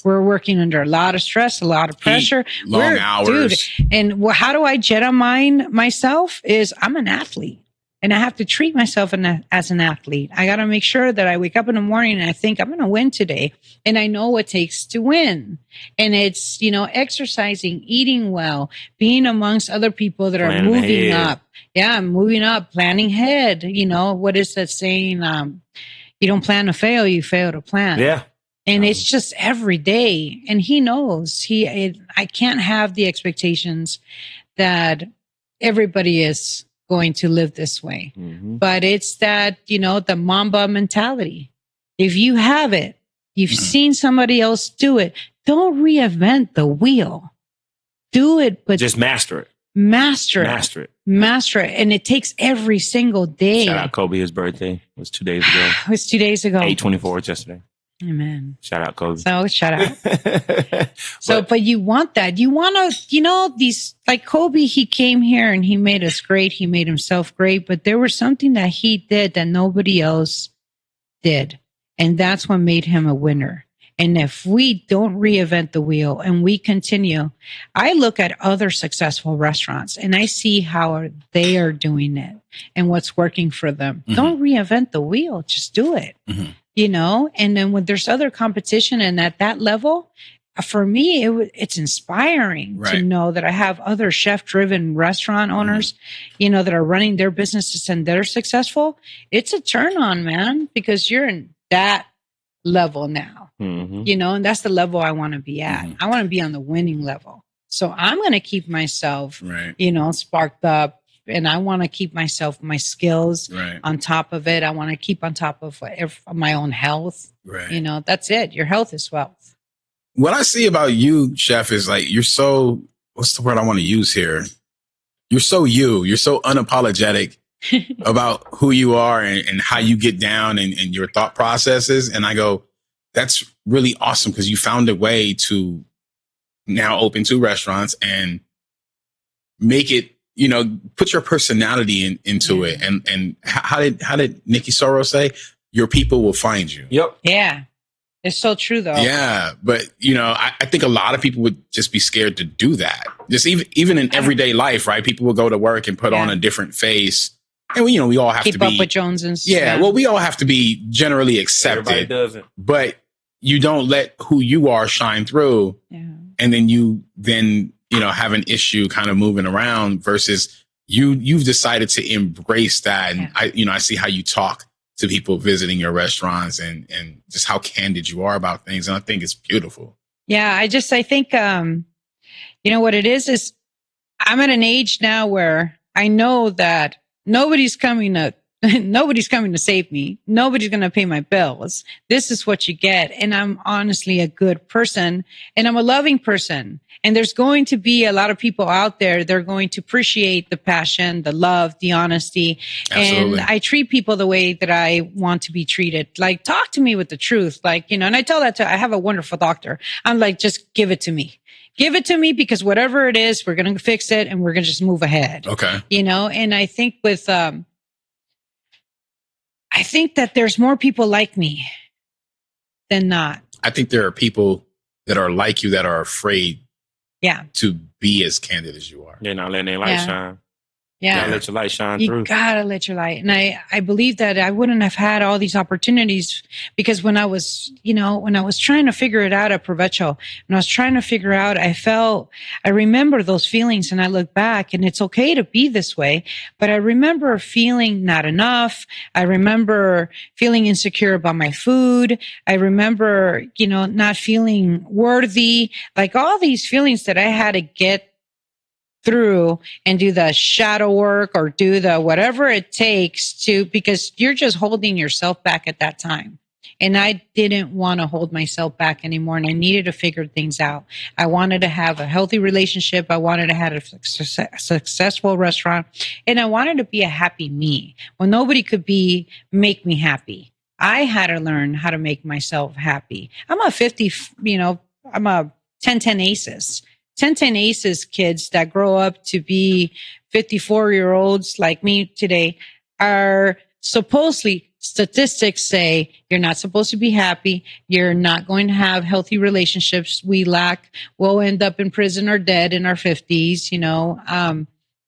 We're working under a lot of stress, a lot of pressure. Long hours. Dude, and how do I jet on myself is I'm an athlete. And I have to treat myself as an athlete. I got to make sure that I wake up in the morning and I think I'm going to win today. And I know what it takes to win. And it's, exercising, eating well, being amongst other people that are moving up. Yeah, moving up, planning ahead. What is that saying? You don't plan to fail, you fail to plan. Yeah. And it's just every day. And he knows I can't have the expectations that everybody is going to live this way. Mm-hmm. But it's that, the Mamba mentality. If you have it, you've seen somebody else do it, don't reinvent the wheel. Do it, but just master it. Master it. And it takes every single day. Shout out Kobe, his birthday. It was 2 days ago. It was 2 days ago. 8/24 yesterday. Amen. Shout out Kobe. So shout out. But you want that. You want to, these, like Kobe, he came here and he made us great. He made himself great, but there was something that he did that nobody else did. And that's what made him a winner. And if we don't reinvent the wheel and we continue, I look at other successful restaurants and I see how they are doing it and what's working for them. Mm-hmm. Don't reinvent the wheel. Just do it. Mm-hmm. and then when there's other competition and at that level, for me, it's inspiring to know that I have other chef-driven restaurant owners, that are running their businesses and they're successful. It's a turn on, man, because you're in that level now, and that's the level I want to be at. I want to be on the winning level. So I'm going to keep myself, sparked up, and I want to keep my skills on top of it. I want to keep on top of my own health. That's it. Your health is wealth. What I see about you, Chef, is like, you're so, what's the word I want to use here? You're so you're so unapologetic about who you are and how you get down and your thought processes. And I go, that's really awesome, because you found a way to now open 2 restaurants and make it, put your personality into it. And how did Nikki Soros say? Your people will find you. Yep. Yeah. It's so true, though. Yeah, but I think a lot of people would just be scared to do that. Just even in everyday life, right? People will go to work and put on a different face, and we all have to keep up with Jones and stuff. Yeah, well, we all have to be generally accepted. Everybody doesn't, but you don't let who you are shine through, and then you have an issue kind of moving around. Versus you've decided to embrace that, and I see how you talk to people visiting your restaurants and just how candid you are about things. And I think it's beautiful. Yeah. I think, what it is I'm at an age now where I know that nobody's coming to save me. Nobody's going to pay my bills. This is what you get. And I'm honestly a good person, and I'm a loving person. And there's going to be a lot of people out there. They're going to appreciate the passion, the love, the honesty. Absolutely. And I treat people the way that I want to be treated. Like, talk to me with the truth. Like, and I tell that I have a wonderful doctor. I'm like, just give it to me. Give it to me, because whatever it is, we're going to fix it and we're going to just move ahead. Okay. And I think I think that there's more people like me than not. I think there are people that are like you that are afraid to be as candid as you are. They're not letting their light shine. Yeah. You gotta let your light shine through. You gotta let your light. And I believe that I wouldn't have had all these opportunities, because when I was trying to figure it out at Provecho, when I was trying to figure out, I remember those feelings, and I look back, and it's okay to be this way, but I remember feeling not enough. I remember feeling insecure about my food. I remember, not feeling worthy, like all these feelings that I had to get through and do the shadow work or do the whatever it takes because you're just holding yourself back at that time. And I didn't want to hold myself back anymore. And I needed to figure things out. I wanted to have a healthy relationship. I wanted to have a successful restaurant, and I wanted to be a happy me. Well, nobody could make me happy. I had to learn how to make myself happy. I'm a 10-10 aces. 10-10 aces kids that grow up to be 54-year-olds like me today are supposedly, statistics say, you're not supposed to be happy. You're not going to have healthy relationships. We'll end up in prison or dead in our 50s.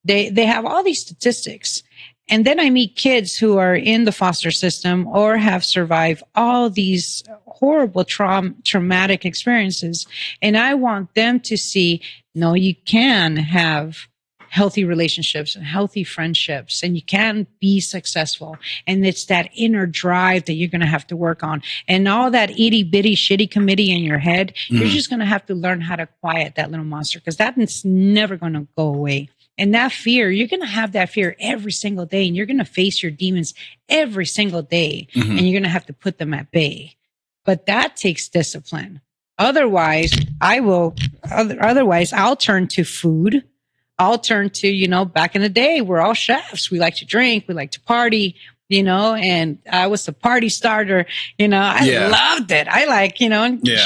They have all these statistics. And then I meet kids who are in the foster system or have survived all these horrible traumatic experiences. And I want them to see, no, you can have healthy relationships and healthy friendships, and you can be successful. And it's that inner drive that you're going to have to work on. And all that itty bitty shitty committee in your head, you're just going to have to learn how to quiet that little monster, because that's never going to go away. And that fear, you're going to have that fear every single day, and you're going to face your demons every single day, and you're going to have to put them at bay. But that takes discipline. Otherwise, I'll turn to food. I'll turn to, back in the day, we're all chefs. We like to drink. We like to party, and I was a party starter. I loved it. I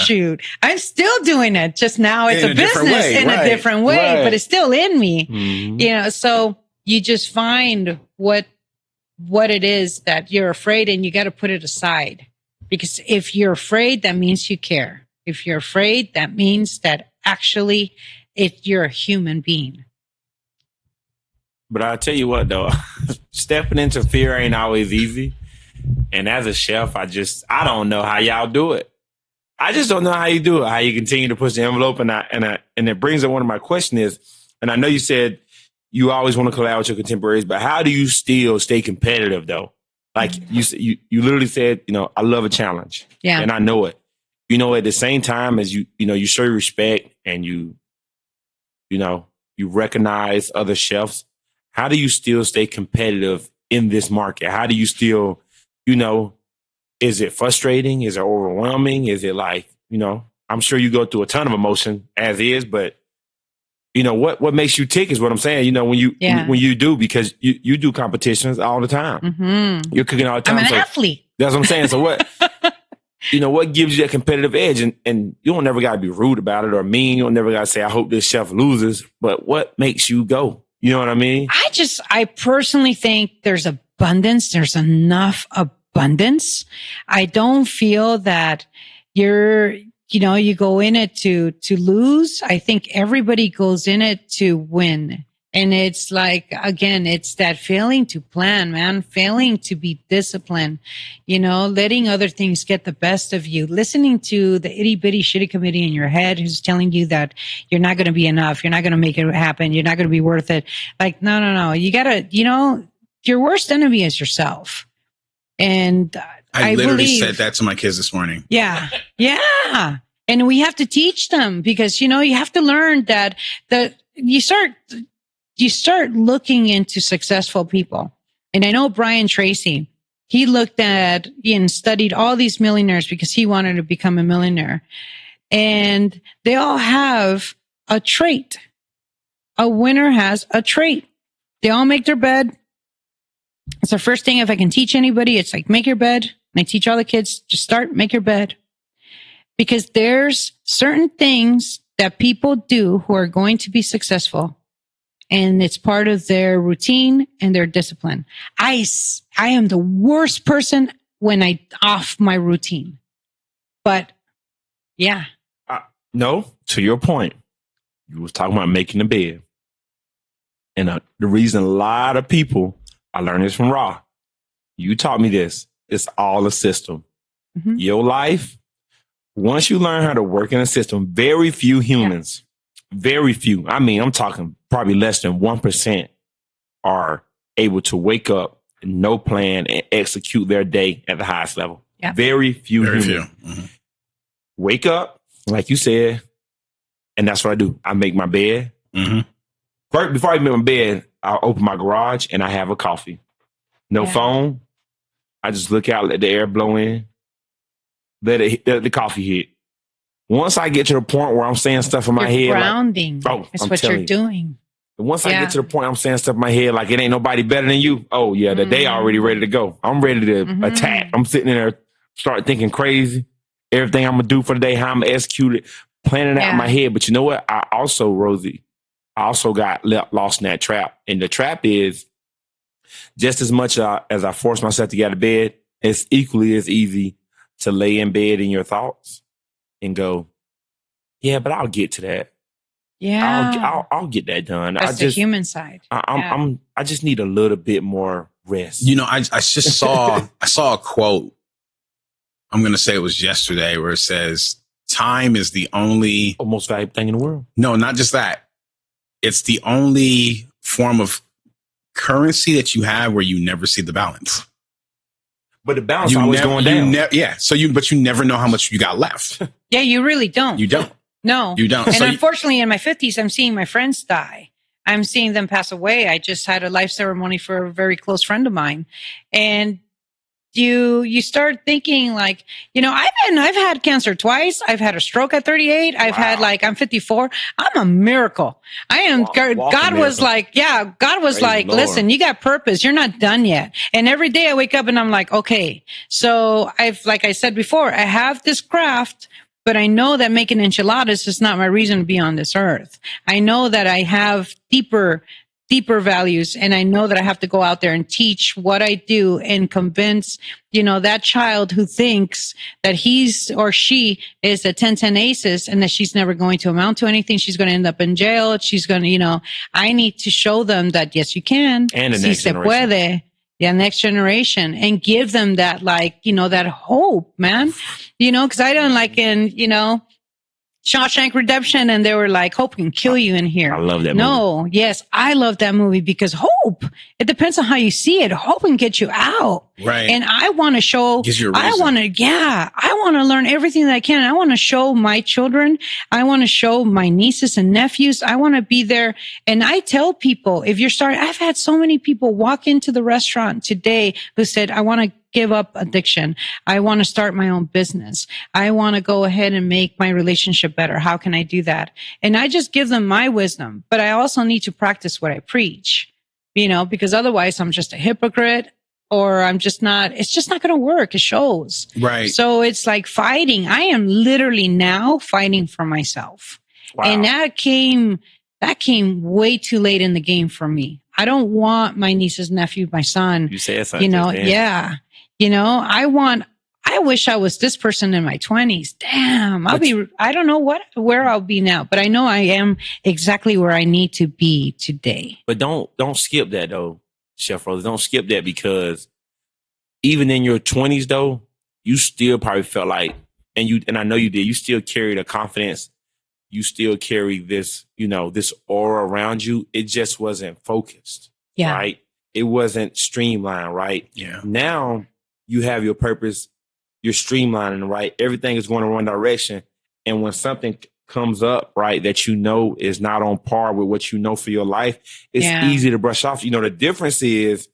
shoot, I'm still doing it. Just now it's a business in a different way, but it's still in me, so you just find what it is that you're afraid, and you got to put it aside, because if you're afraid, that means you care. If you're afraid, that means that actually you're a human being. But I'll tell you what, though, stepping into fear ain't always easy. And as a chef, I don't know how y'all do it. I just don't know how you do it, how you continue to push the envelope. And it brings up one of my questions and I know you said you always want to collab with your contemporaries, but how do you still stay competitive though? Like you literally said, I love a challenge. Yeah. And I know it. At the same time as you show your respect and you recognize other chefs, how do you still stay competitive in this market? How do you still, is it frustrating? Is it overwhelming? Is it like, I'm sure you go through a ton of emotion as is, but what makes you tick is what I'm saying. When you do, because you do competitions all the time. Mm-hmm. You're cooking all the time. I'm an athlete. That's what I'm saying. So what, what gives you that competitive edge? And you don't never got to be rude about it or mean. You don't never got to say, I hope this chef loses. But what makes you go? You know what I mean? I personally think there's abundance. There's enough abundance. I don't feel that you go in it to lose. I think everybody goes in it to win. And it's like, again, it's that failing to plan, man, failing to be disciplined, letting other things get the best of you, listening to the itty bitty shitty committee in your head who's telling you that you're not going to be enough. You're not going to make it happen. You're not going to be worth it. Like, no. You gotta, your worst enemy is yourself. And I literally said that to my kids this morning. Yeah. Yeah. And we have to teach them because, you have to learn that you start looking into successful people. And I know Brian Tracy, he looked at and studied all these millionaires because he wanted to become a millionaire. And they all have a trait. A winner has a trait. They all make their bed. It's the first thing. If I can teach anybody, it's like, make your bed. And I teach all the kids, just make your bed. Because there's certain things that people do who are going to be successful. And it's part of their routine and their discipline. I am the worst person when I off my routine. But yeah. No, to your point, you was talking about making the bed. And the reason a lot of people, I learned this from Ra. You taught me this. It's all a system. Mm-hmm. Your life, once you learn how to work in a system, very few humans, very few, I'm talking probably less than 1% are able to wake up, no plan, and execute their day at the highest level. Yeah. Very few humans. Mm-hmm. Wake up, like you said, and that's what I do. I make my bed. Mm-hmm. First, before I make my bed, I'll open my garage and I have a coffee. No phone. I just look out, let the air blow in, let the coffee hit. Once I get to the point where I'm saying stuff in my head, grounding. That's what you're doing. Once I get to the point I'm saying stuff in my head, like it ain't nobody better than you. Oh yeah, the day already ready to go. I'm ready to attack. I'm sitting in there, start thinking crazy. Everything I'm gonna do for the day, how I'm gonna execute it, planning it out in my head. But you know what? Rosie, I also got lost in that trap. And the trap is just as much as I force myself to get out of bed, it's equally as easy to lay in bed in your thoughts and go, yeah, but I'll get to that. Yeah. I'll get that done. That's the human side. I just need a little bit more rest. I just saw a quote. I'm going to say it was yesterday where it says, time is the only most valuable thing in the world. No, not just that. It's the only form of currency that you have where you never see the balance. But the balance always going down. But you never know how much you got left. Yeah, you really don't. You don't. No. You don't. And unfortunately, in my 50s, I'm seeing my friends die. I'm seeing them pass away. I just had a life ceremony for a very close friend of mine. And you start thinking like, I've had cancer twice. I've had a stroke at 38. I've had I'm 54. I'm a miracle. I am. God was like, listen, you got purpose. You're not done yet. And every day I wake up and I'm like, okay, so like I said before, I have this craft, but I know that making enchiladas is not my reason to be on this earth. I know that I have deeper values. And I know that I have to go out there and teach what I do and convince, that child who thinks that he's or she is a 10-10 aces and that she's never going to amount to anything. She's going to end up in jail. She's going to, I need to show them that, yes, you can. And the next generation. the next generation, and give them that, like, you know, that hope, man. You know, because I don't like in, you know, Shawshank Redemption, and they were like, hope can kill you in here. I love that movie. No, yes, I love that movie because hope, it depends on how you see it. Hope can get you out. Right. And I want to show, Gives you a I reason. want to learn everything that I can. I want to show my children. I want to show my nieces and nephews. I want to be there. And I tell people, if you're starting, I've had so many people walk into the restaurant today who said, I want to give up addiction. I want to start my own business. I want to go ahead and make my relationship better. How can I do that? And I just give them my wisdom, but I also need to practice what I preach, you know, because otherwise I'm just a hypocrite, or I'm just not, it's just not going to work. It shows. Right. So it's like fighting. I am literally now fighting for myself. Wow. And that came way too late in the game for me. I don't want my nieces, nephew, my son, You said something. you know, just then. yeah. You know, I wish I was this person in my 20s. Damn, I don't know where I'll be now, but I know I am exactly where I need to be today. But don't skip that though, Chef Rosie. Don't skip that, because even in your 20s though, you still probably felt like, and I know you did, you still carry the confidence. You still carry this, you know, this aura around you. It just wasn't focused. Yeah. Right. It wasn't streamlined. Right. Yeah. Now you have your purpose. You're streamlining, right? Everything is going in one direction. And when something comes up, right, that you know is not on par with what you know for your life, it's easy to brush off. You know, the difference is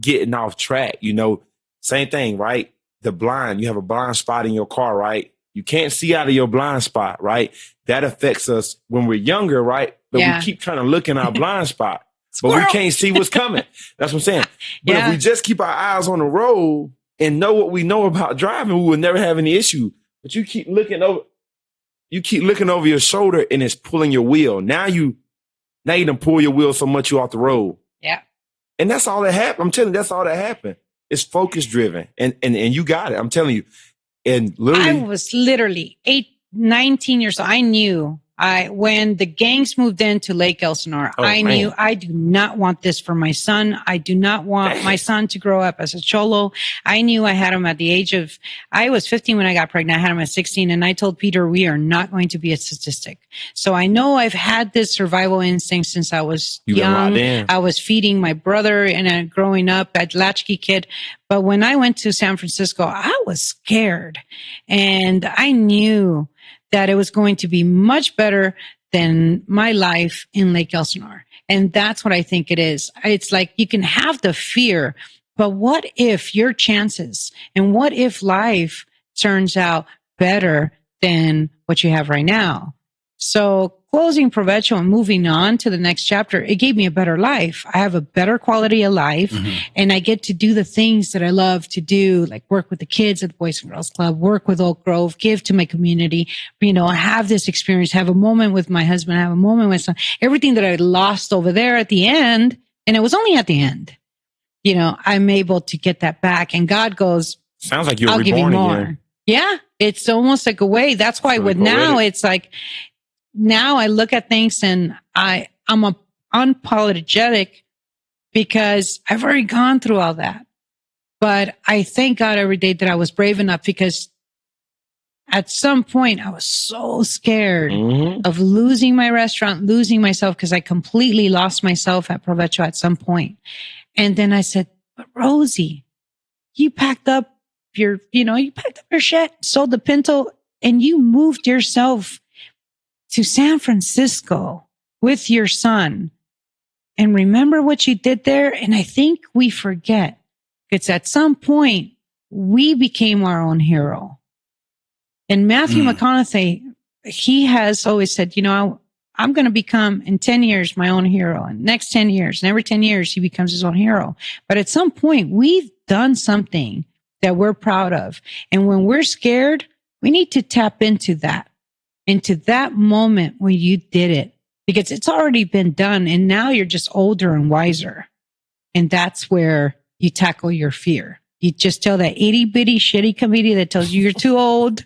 getting off track. You know, same thing, right? You have a blind spot in your car, right? You can't see out of your blind spot, right? That affects us when we're younger, right? But we keep trying to look in our blind spot, but we can't see what's coming. That's what I'm saying. But if we just keep our eyes on the road and know what we know about driving, we will never have any issue. But you keep looking over your shoulder, and it's pulling your wheel. Now you done pull your wheel so much you off the road. Yeah. And that's all that happened. I'm telling you, that's all that happened. It's focus driven. And you got it. I'm telling you. And literally, I was literally 19 years old. I knew when the gangs moved into Lake Elsinore, I knew I do not want this for my son. I do not want my son to grow up as a cholo. I knew I had him at the age of, I was 15 when I got pregnant. I had him at 16, and I told Peter, we are not going to be a statistic. So I know I've had this survival instinct since I was young. I was feeding my brother and growing up, a latchkey kid. But when I went to San Francisco, I was scared, and I knew that it was going to be much better than my life in Lake Elsinore. And that's what I think it is. It's like you can have the fear, but what if your chances, and what if life turns out better than what you have right now? So closing Provecho and moving on to the next chapter, it gave me a better life. I have a better quality of life, and I get to do the things that I love to do, like work with the kids at the Boys and Girls Club, work with Oak Grove, give to my community, you know, have this experience, have a moment with my husband, have a moment with son, everything that I lost over there at the end. And it was only at the end, you know, I'm able to get that back. And God goes, sounds like you're I'll give you reborn more. again. Yeah. It's almost like a way. That's why with now, it's like, now I look at things and I'm unapologetic because I've already gone through all that. But I thank God every day that I was brave enough, because at some point I was so scared of losing my restaurant, losing myself, because I completely lost myself at Provecho at some point. And then I said, but Rosie, you packed up your shit, sold the Pinto, and you moved yourself to San Francisco with your son. And remember what you did there? And I think we forget. It's at some point we became our own hero. And Matthew McConaughey, he has always said, you know, I'm going to become in 10 years my own hero, and next 10 years, and every 10 years he becomes his own hero. But at some point we've done something that we're proud of. And when we're scared, we need to tap into that moment when you did it, because it's already been done. And now you're just older and wiser. And that's where you tackle your fear. You just tell that itty bitty shitty committee that tells you you're too old.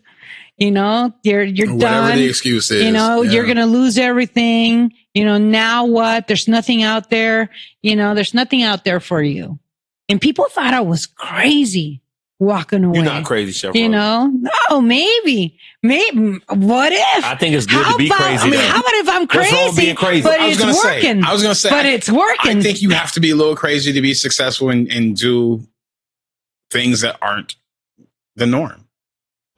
You know, you're Whatever done. the excuse is. You know, you're going to lose everything. You know, now what? There's nothing out there. You know, there's nothing out there for you. And people thought I was crazy walking away. You're not crazy, Chef You Rosie. know? No, maybe. What if? I think it's good How to be about, crazy. I mean, though. how about if I'm What's wrong with crazy, being crazy? but I was it's gonna working? say, But it's working. I think you have to be a little crazy to be successful and do things that aren't the norm,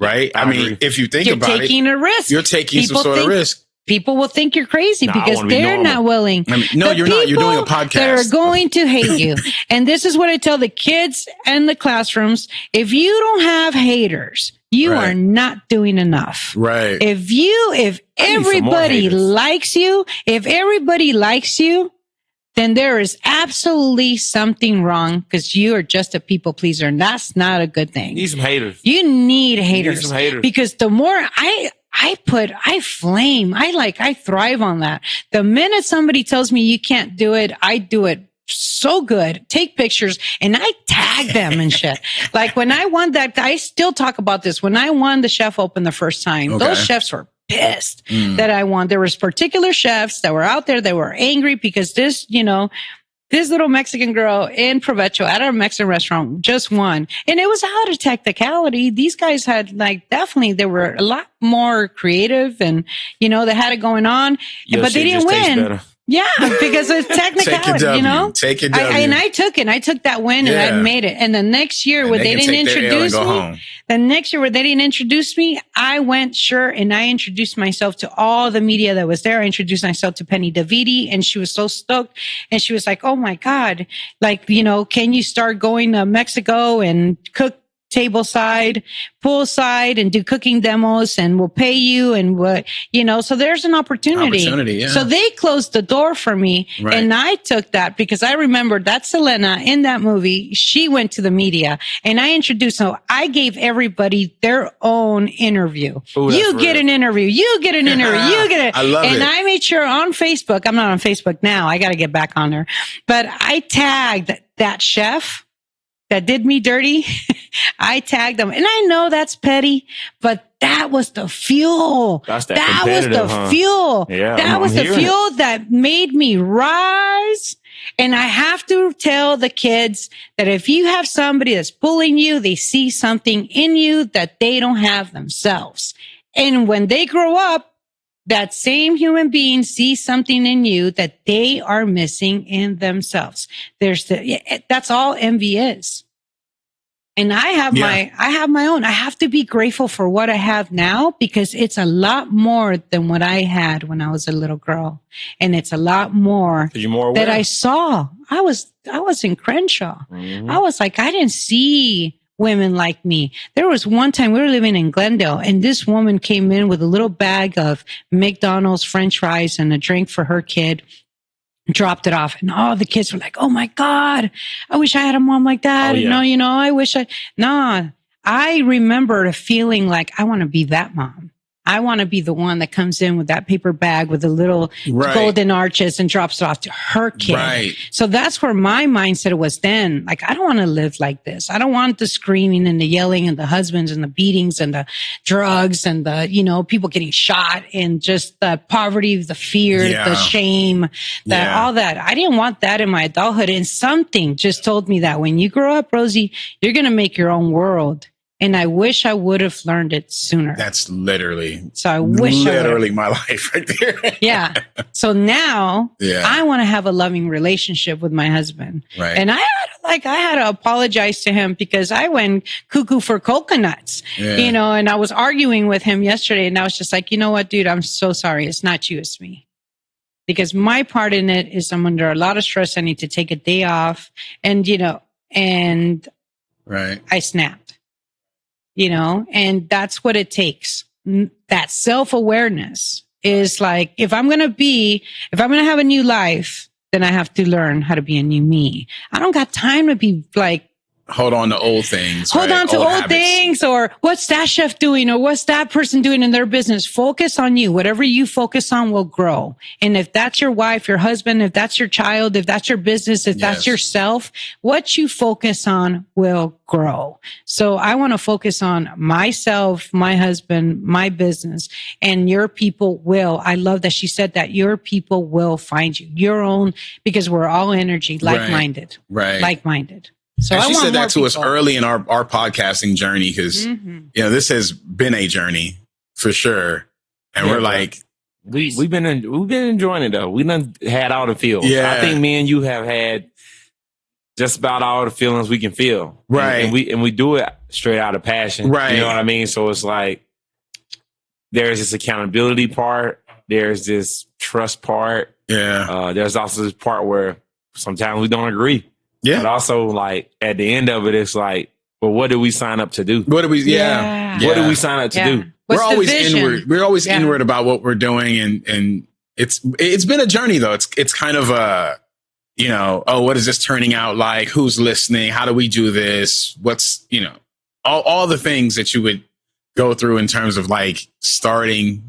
right? I mean, agree. if you think You're about taking a risk. you're taking People some sort of think- risk. People will think you're crazy Nah, I because wanna be they're normal. not willing. I mean, no, The you're not. You're doing a people podcast. that are going to hate you. And this is what I tell the kids and the classrooms. If you don't have haters, you Right. are not doing enough. Right. If I need some more everybody haters. likes you, then there is absolutely something wrong because you are just a people pleaser. And that's not a good You thing. need some haters. You need You haters. need some haters. Because the more I flame. I thrive on that. The minute somebody tells me you can't do it, I do it so good. Take pictures and I tag them and shit. Like when I won that, I still talk about this. When I won the Chef Open the first time, Okay. those chefs were pissed that I won. There was particular chefs that were out there that were angry because this little Mexican girl in Provecho at our Mexican restaurant just won. And it was out of technicality. These guys had they were a lot more creative and, they had it going on, Your but they shit didn't just tastes win. better. Yeah, because it's Take your technicality, W. Take your W. And I took it. I took that win and I Yeah. made it. And the next year where they didn't introduce me, I went and I introduced myself to all the media that was there. I introduced myself to Penny Davidi and she was so stoked. And she was like, oh my God, can you start going to Mexico and cook tableside, poolside and do cooking demos and we'll pay you and so there's an opportunity. Yeah. So they closed the door for me Right. and I took that because I remembered that Selena in that movie, she went to the media and I introduced her. I gave everybody their own interview. Ooh, that's You get real. an interview. You get an interview. You get it. I love and it. I made sure on Facebook, I'm not on Facebook now. I got to get back on there, but I tagged that chef that did me dirty. I tagged them. And I know that's petty, but that was the fuel. That's that That was the competitive, huh? fuel. Yeah, that I'm was the hearing it. fuel that made me rise. And I have to tell the kids that if you have somebody that's pulling you, they see something in you that they don't have themselves. And when they grow up, that same human being sees something in you that they are missing in themselves. That's all envy is. And I have my own. I have to be grateful for what I have now because it's a lot more than what I had when I was a little girl. And it's a lot more 'Cause you're more aware. that I saw. I was in Crenshaw. Mhm. I was like, I didn't see women like me. There was one time we were living in Glendale and this woman came in with a little bag of McDonald's French fries and a drink for her kid, dropped it off. And all the kids were like, oh my God, I wish I had a mom like that. Oh, yeah. No, I remember feeling like I want to be that mom. I want to be the one that comes in with that paper bag with the little Right. golden arches and drops it off to her kid. Right. So that's where my mindset was then. Like, I don't want to live like this. I don't want the screaming and the yelling and the husbands and the beatings and the drugs and the, people getting shot and just the poverty, the fear, Yeah. the shame, all that. I didn't want that in my adulthood. And something just told me that when you grow up, Rosie, you're going to make your own world. And I wish I would have learned it sooner. That's literally So I wish literally my life right there. Yeah. So now Yeah. I want to have a loving relationship with my husband. Right. And I had to apologize to him because I went cuckoo for coconuts, Yeah. and I was arguing with him yesterday and I was just like, you know what, dude, I'm so sorry. It's not you, it's me. Because my part in it is I'm under a lot of stress. I need to take a day off and Right. I snapped. And that's what it takes. That self-awareness is like, if I'm going to have a new life, then I have to learn how to be a new me. I don't got time to be like, Hold on to old things. hold right? on to old habits. things or what's that chef doing or what's that person doing in their business. Focus on you. Whatever you focus on will grow. And if that's your wife, your husband, if that's your child, if that's your business, if that's Yes. yourself, what you focus on will grow. So I want to focus on myself, my husband, my business, and your people will. I love that she said that your people will find you, your own, because we're all energy, like-minded, Right. like-minded. So and I she want said more that to us people. early in our podcasting journey because, this has been a journey for sure. And we're like, we've been enjoying it though. We done had all the feels. Yeah. I think me and you have had just about all the feelings we can feel. Right. And we do it straight out of passion. Right. You know what I mean? So it's like there's this accountability part, there's this trust part. yeah. There's also this part where sometimes we don't agree. Yeah. But also like at the end of it, it's like, well, what did we sign up to do? What do we, Yeah. What did we sign up to do? What's we're the always vision? inward. We're always Yeah. inward about what we're doing. And it's been a journey though. It's kind of a, what is this turning out like? Who's listening? How do we do this? What's, all the things that you would go through in terms of like starting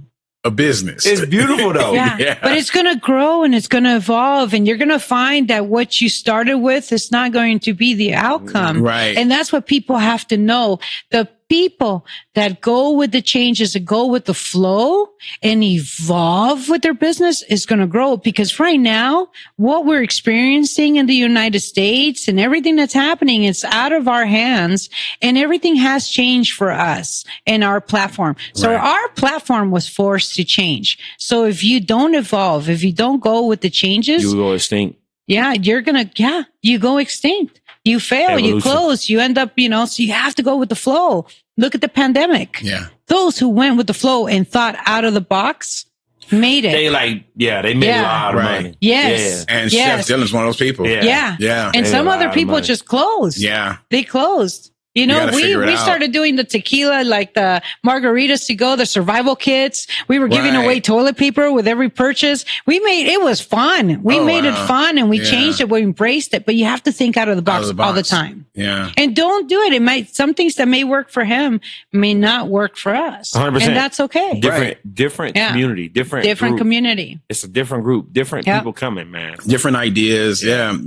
a business. It's beautiful though. Yeah. But it's going to grow and it's going to evolve, and you're going to find that what you started with is not going to be the outcome. Right. And that's what people have to know. The people that go with the changes and go with the flow and evolve with their business is going to grow, because right now what we're experiencing in the United States and everything that's happening, it's out of our hands, and everything has changed for us and our platform. So Right. our platform was forced to change. So if you don't evolve, if you don't go with the changes, You go extinct. you go extinct. You fail, you Evolution. close, you end up, so you have to go with the flow. Look at the pandemic. Yeah. Those who went with the flow and thought out of the box made it. They made Yeah. a lot of Right. money. Yes. And Yes. Chef Dylan's one of those people. Yeah. Yeah. Yeah. And Made some a other lot of people money. just closed. Yeah. They closed. You gotta We figure it out. started doing the tequila, like the margaritas to go, the survival kits. We were giving Right. away toilet paper with every purchase. It was fun. We Oh, made it wow. fun, and we Yeah. changed it. We embraced it, but you have to think out of the box, all the time. Yeah. And don't do it. Some things that may work for him may not work for us. 100%. And that's okay. Different Yeah. community, different group. Community. It's a different group, different Yeah. people coming, man. Different ideas. Yeah.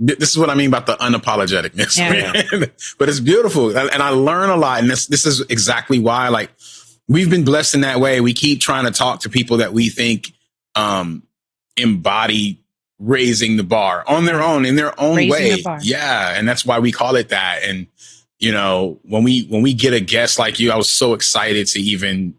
This is what I mean about the unapologeticness. Yeah. But it's beautiful. And I learn a lot. And this is exactly why, like, we've been blessed in that way. We keep trying to talk to people that we think embody raising the bar on their own, in their own Raising way. the bar. Yeah. And that's why we call it that. And, when we get a guest like you, I was so excited to even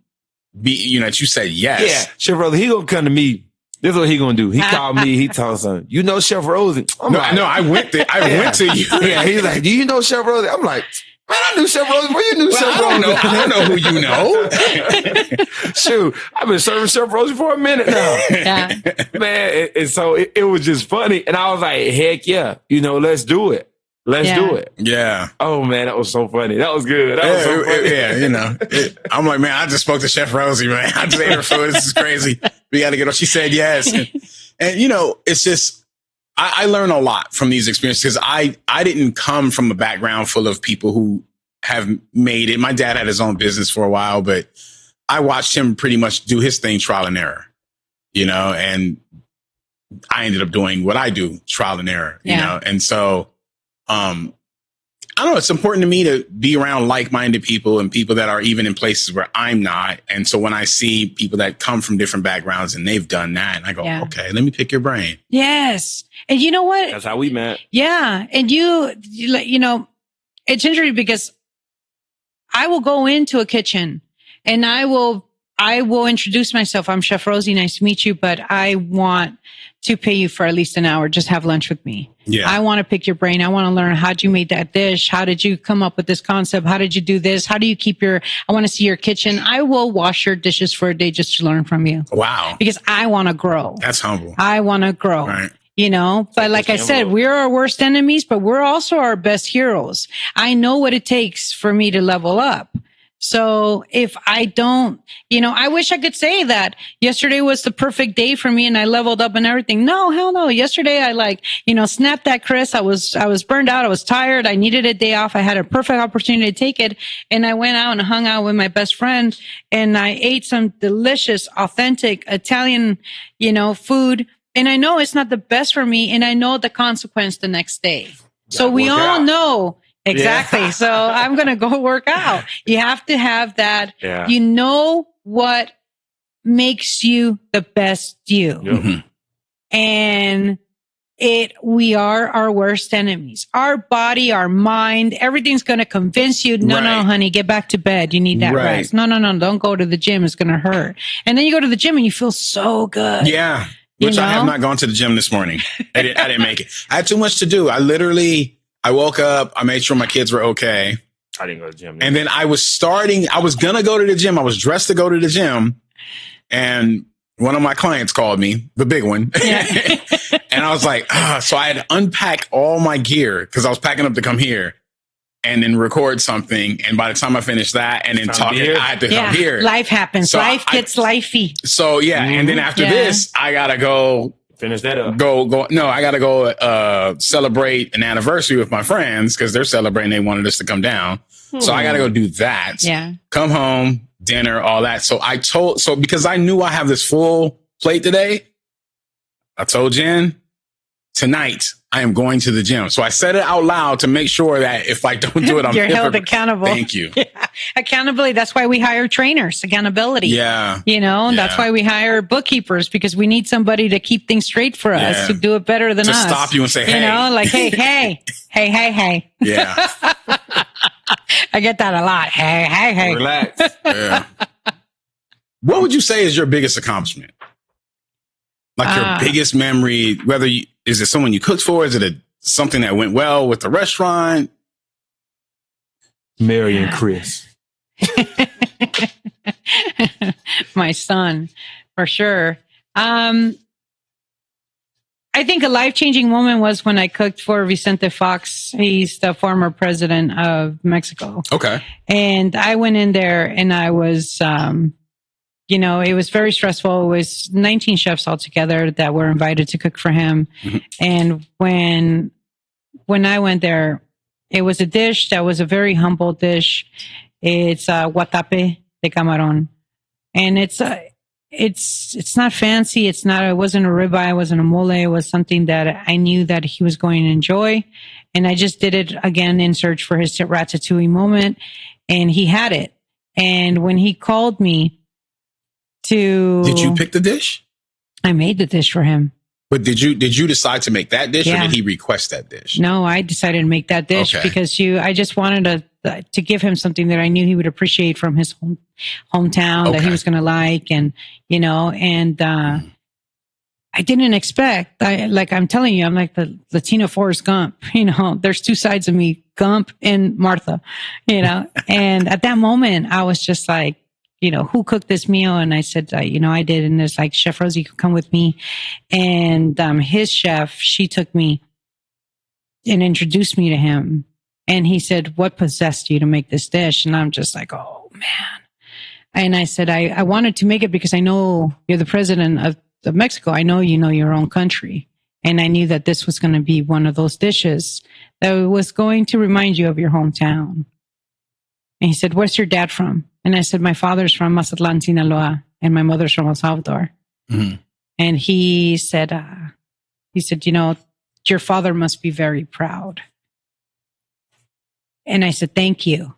be, that you said yes. Yeah, Chef Rosie, he gonna come to me. This is what he gonna do. He called me. He told son, Chef Rosie. No, I went there. I went to you. Yeah, he's like, do you know Chef Rosie? I'm like, man, I knew Chef Rosie. Where you knew Chef I don't Rosie? know. I don't know who you know. Shoot, I've been serving Chef Rosie for a minute now. Yeah. Man, and so it was just funny. And I was like, heck yeah, let's do it. Let's do it. Yeah. Oh man, that was so funny. That was good. That was so funny. I'm like, man, I just spoke to Chef Rosie, man. I just ate her food. This is crazy. We got to get her. She said yes. And it's just, I learn a lot from these experiences, because I didn't come from a background full of people who have made it. My dad had his own business for a while, but I watched him pretty much do his thing, trial and error, and I ended up doing what I do, trial and error, and so, I don't know. It's important to me to be around like-minded people and people that are even in places where I'm not. And so when I see people that come from different backgrounds and they've done that, and I go, okay, let me pick your brain. Yes. And you know what? That's how we met. Yeah. And it's interesting, because I will go into a kitchen and I will introduce myself. I'm Chef Rosie. Nice to meet you, but I want to pay you for at least an hour. Just have lunch with me. Yeah. I want to pick your brain. I want to learn how'd you make that dish? How did you come up with this concept? How did you do this? How do you keep I want to see your kitchen. I will wash your dishes for a day just to learn from you, Wow. because I want to grow. That's humble. I want to grow. Right. But like I said, we're our worst enemies, but we're also our best heroes. I know what it takes for me to level up. So if I don't, I wish I could say that yesterday was the perfect day for me and I leveled up and everything. No, hell no. Yesterday I snapped that Chris. I was burned out. I was tired. I needed a day off. I had a perfect opportunity to take it. And I went out and hung out with my best friend and I ate some delicious, authentic Italian, food. And I know it's not the best for me. And I know the consequence the next day. So we all know. Exactly. Yeah. So I'm going to go work out. You have to have that. Yeah. You know what makes you the best you. Yep. Mhm. And we are our worst enemies. Our body, our mind, everything's going to convince you, no, honey, get back to bed. You need that rest. No, don't go to the gym. It's going to hurt. And then you go to the gym and you feel so good. Yeah. Which I have not gone to the gym this morning. I didn't make it. I had too much to do. I woke up. I made sure my kids were okay. I didn't go to the gym. And then I was going to go to the gym. I was dressed to go to the gym. And one of my clients called me, the big one. Yeah. And I was like, so I had to unpack all my gear because I was packing up to come here and then record something. And by the time I finished that and then talking, I had to come here. Life happens. So life gets lifey. So yeah. Mm-hmm. And then after this, I got to go finish that up. No, I got to go celebrate an anniversary with my friends because they're celebrating. They wanted us to come down. So I got to go do that. Yeah. Come home, dinner, all that. So because I knew I have this full plate today, I told Jen, tonight I am going to the gym. So I said it out loud to make sure that if I don't do it, I'm You're held accountable. Thank you. Yeah. Accountability. That's why we hire trainers. Accountability. Yeah. That's why we hire bookkeepers because we need somebody to keep things straight for us, to do it better than us. To stop you and say, hey. Like, hey. Yeah. I get that a lot. Hey. Relax. Yeah. What would you say is your biggest accomplishment? Like your biggest memory, is it someone you cooked for? Is it something that went well with the restaurant? Mary and Chris. My son, for sure. I think a life-changing moment was when I cooked for Vicente Fox. He's the former president of Mexico. Okay. And I went in there and I was, it was very stressful. It was 19 chefs altogether that were invited to cook for him. Mm-hmm. And when I went there, it was a dish that was a very humble dish. It's guatape de camarón. And it's not fancy. It wasn't a ribeye. It wasn't a mole. It was something that I knew that he was going to enjoy. And I just did it again in search for his ratatouille moment. And he had it. And when he called me Did you pick the dish? I made the dish for him. But did you decide to make that dish or did he request that dish? No, I decided to make that dish because I just wanted to give him something that I knew he would appreciate from his hometown that he was going to like. And, I didn't expect, I'm telling you, I'm like the Latina Forrest Gump, there's two sides of me, Gump and Martha, and at that moment I was just like, who cooked this meal? And I said, I did. And there's like, Chef Rosie could come with me. And his chef, she took me and introduced me to him. And he said, what possessed you to make this dish? And I'm just like, oh, man. And I said, I wanted to make it because I know you're the president of Mexico. I know you know your own country. And I knew that this was going to be one of those dishes that was going to remind you of your hometown. And he said, where's your dad from? And I said, my father's from Mazatlan, Sinaloa, and my mother's from El Salvador. Mm-hmm. And he said, your father must be very proud. And I said, thank you.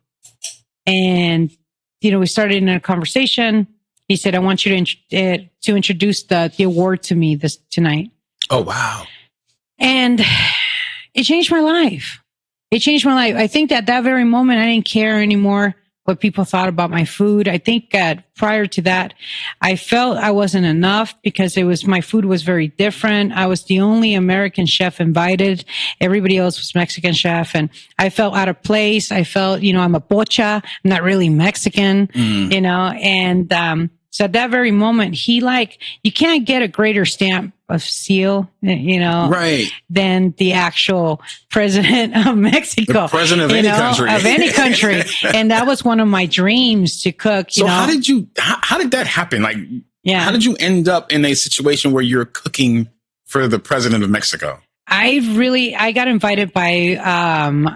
And, we started in a conversation. He said, I want you to introduce the award to me tonight. Oh, wow. And it changed my life. I think that very moment, I didn't care anymore what people thought about my food. I think that prior to that, I felt I wasn't enough because my food was very different. I was the only American chef invited. Everybody else was Mexican chef. And I felt out of place. I felt, I'm a pocha. I'm not really Mexican, and, so at that very moment, you can't get a greater stamp of seal, right, than the actual president of Mexico. The president of any country. Of any country. And that was one of my dreams to cook. So how did that happen? How did you end up in a situation where you're cooking for the president of Mexico? I got invited by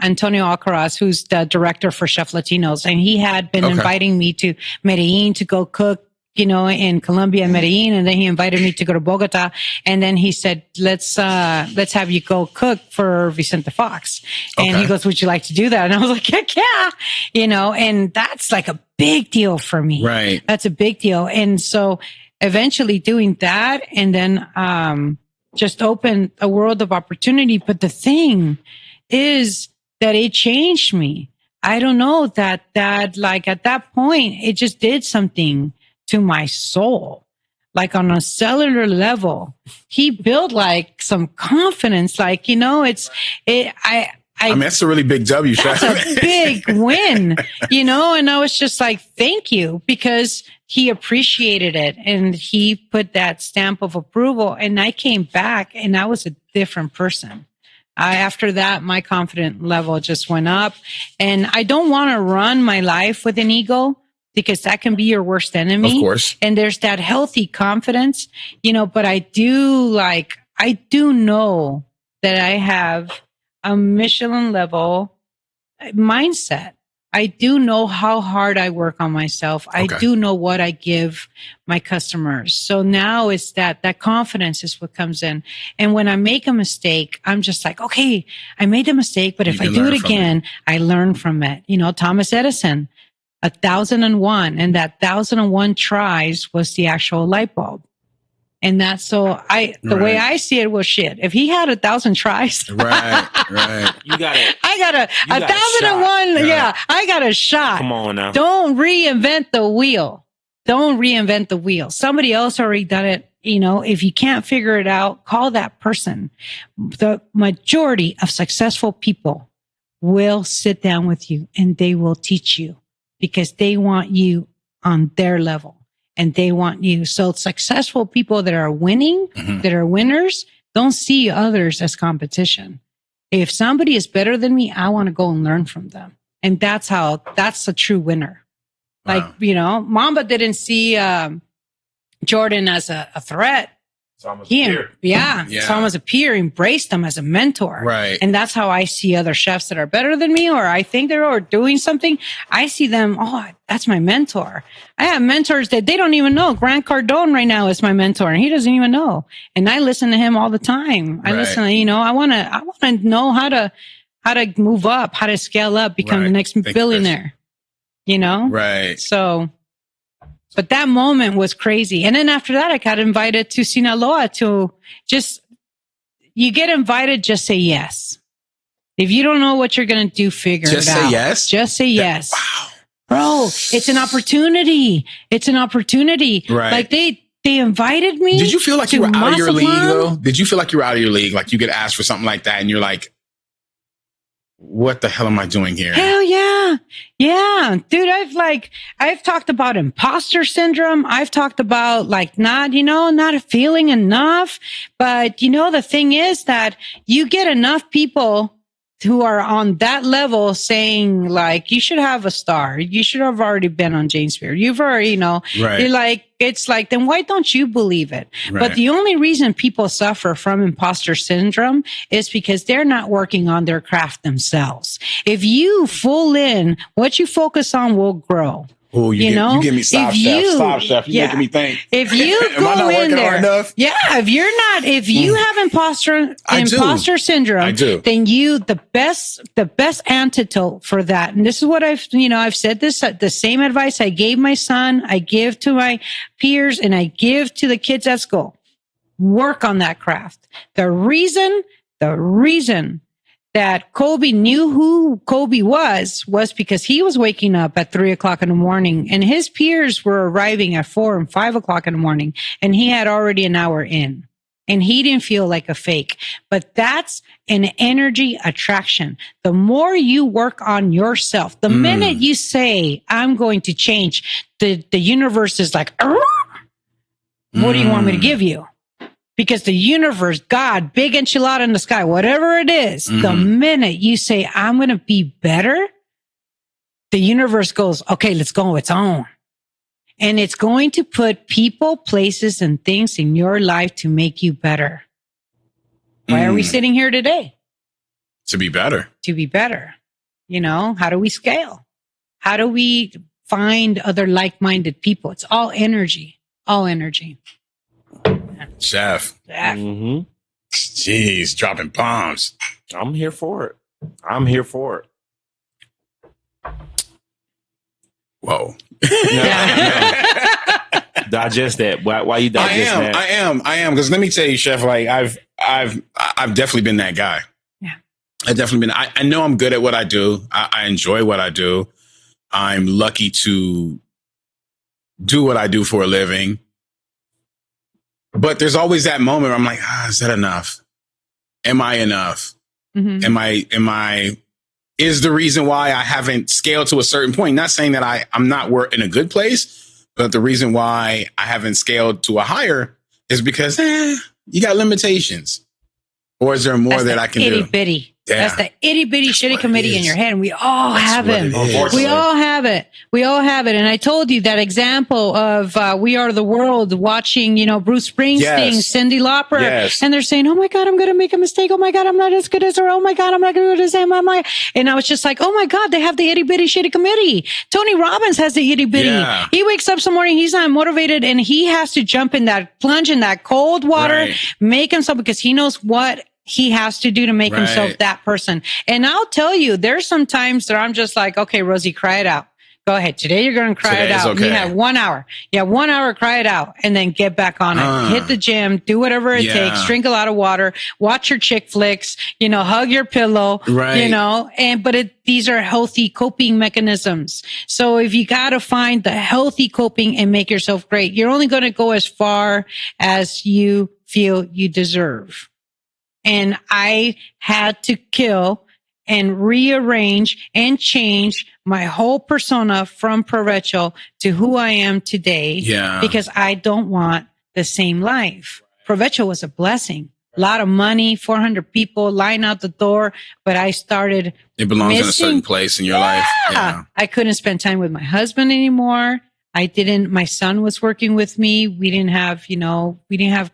Antonio Alcaraz, who's the director for Chef Latinos. And he had been inviting me to Medellin to go cook, in Colombia and Medellin. And then he invited me to go to Bogota. And then he said, let's have you go cook for Vicente Fox. And he goes, would you like to do that? And I was like, heck yeah, and that's like a big deal for me. Right. That's a big deal. And so eventually doing that. And then, just opened a world of opportunity. But the thing is that it changed me. I don't know that like at that point, it just did something to my soul. Like on a cellular level, he built like some confidence. Like, you know, I mean, that's a really big W, Chef. That's a big win, you know? And I was just like, thank you, because he appreciated it and he put that stamp of approval. And I came back and I was a different person. After that, my confidence level just went up. And I don't want to run my life with an ego, because that can be your worst enemy. Of course. And there's that healthy confidence, you know, but I do know that I have a Michelin level mindset. I do know how hard I work on myself. I do know what I give my customers. So now it's that confidence is what comes in. And when I make a mistake, I'm just like, okay, I made a mistake, but if I do it again, I learn from it. You know, Thomas Edison, 1,001, and that 1,001 tries was the actual light bulb. And that's the way I see it was shit. If he had 1,000 tries, right. You got it. I got a 1,001. Yeah, I got a shot. Come on now. Don't reinvent the wheel. Don't reinvent the wheel. Somebody else already done it. You know, if you can't figure it out, call that person. The majority of successful people will sit down with you and they will teach you, because they want you on their level and they want you. So successful people that are winning, that are winners, don't see others as competition. If somebody is better than me, I want to go and learn from them. And that's a true winner. Like, you know, Mamba didn't see Jordan as a threat. It's almost a peer. Yeah. It's almost a peer, embraced them as a mentor. Right. And that's how I see other chefs that are better than me, or I think they're doing something. I see them, that's my mentor. I have mentors that they don't even know. Grant Cardone right now is my mentor and he doesn't even know. And I listen to him all the time. I listen to, you know, I want to know how to move up, how to scale up, become the next billionaire, you know? Right. So, but that moment was crazy. And then after that, I got invited to Sinaloa you get invited, just say yes. If you don't know what you're going to do, figure it out. Just say yes? Just say yes. Wow. Bro, it's an opportunity. It's an opportunity. Right. Like they invited me. Did you feel like you were out of your league Mazatlan. though? Did you feel like you were out of your league? Like you get asked for something like that and you're like, what the hell am I doing here? Hell yeah. Yeah. Dude, I've talked about imposter syndrome. I've talked about like not feeling enough. But you know, the thing is that you get enough people who are on that level saying like, you should have a star. You should have already been on Jane's Beard. You've already, you're like, it's like, then why don't you believe it? Right. But the only reason people suffer from imposter syndrome is because they're not working on their craft themselves. If you full in, what you focus on will grow. Oh, you give me Stop Chef. You're making me think. If you Am I not working hard enough? Yeah. If you have imposter syndrome, I do. Then the best antidote for that. And this is what I've said this, the same advice I gave my son, I give to my peers, and I give to the kids at school. Work on that craft. The reason that Kobe knew who Kobe was because he was waking up at 3:00 in the morning and his peers were arriving at 4 and 5 o'clock in the morning and he had already an hour in and he didn't feel like a fake. But that's an energy attraction. The more you work on yourself, the minute you say, I'm going to change, the universe is like, what do you want me to give you? Because the universe, God, big enchilada in the sky, whatever it is, the minute you say, I'm going to be better, the universe goes, okay, let's go its own. And it's going to put people, places, and things in your life to make you better. Why are we sitting here today? To be better. To be better. You know, how do we scale? How do we find other like-minded people? It's all energy. All energy. Chef. Mm-hmm. Jeez, dropping bombs. I'm here for it. Whoa. digest that? Why you digest that? I am. Because let me tell you, Chef, like I've definitely been that guy. Yeah. I've definitely been. I know I'm good at what I do. I enjoy what I do. I'm lucky to do what I do for a living. But there's always that moment where I'm like, is that enough? Am I enough? Mm-hmm. Am I, is the reason why I haven't scaled to a certain point? Not saying that I'm not in a good place, but the reason why I haven't scaled to a higher is because you got limitations. Or is there more that I can do? Itty bitty. Yeah. That's the itty bitty shitty committee in your head. And we all have it. Is. We all have it. We all have it. And I told you that example of We Are the World watching, Bruce Springsteen, Cyndi Lauper. Yes. And they're saying, oh my God, I'm going to make a mistake. Oh my God, I'm not as good as her. Oh my God, I'm not going to do the same. And I was just like, oh my God, they have the itty bitty shitty committee. Tony Robbins has the itty bitty. Yeah. He wakes up some morning, he's not motivated, and he has to plunge in that cold water, make himself, because he knows what he has to do to make himself that person. And I'll tell you, there's some times that I'm just like, okay, Rosie, cry it out. Go ahead. Today you're going to cry it out. Okay. You have 1 hour. You have 1 hour, cry it out, and then get back on it. Hit the gym, do whatever it takes, drink a lot of water, watch your chick flicks, hug your pillow, but these are healthy coping mechanisms. So if you got to find the healthy coping and make yourself great, you're only going to go as far as you feel you deserve. And I had to kill and rearrange and change my whole persona from Provecho to who I am today. Yeah. Because I don't want the same life. Provecho was a blessing. A lot of money, 400 people line out the door, but I started It belongs in a certain place in your life. Yeah. I couldn't spend time with my husband anymore. My son was working with me. We didn't have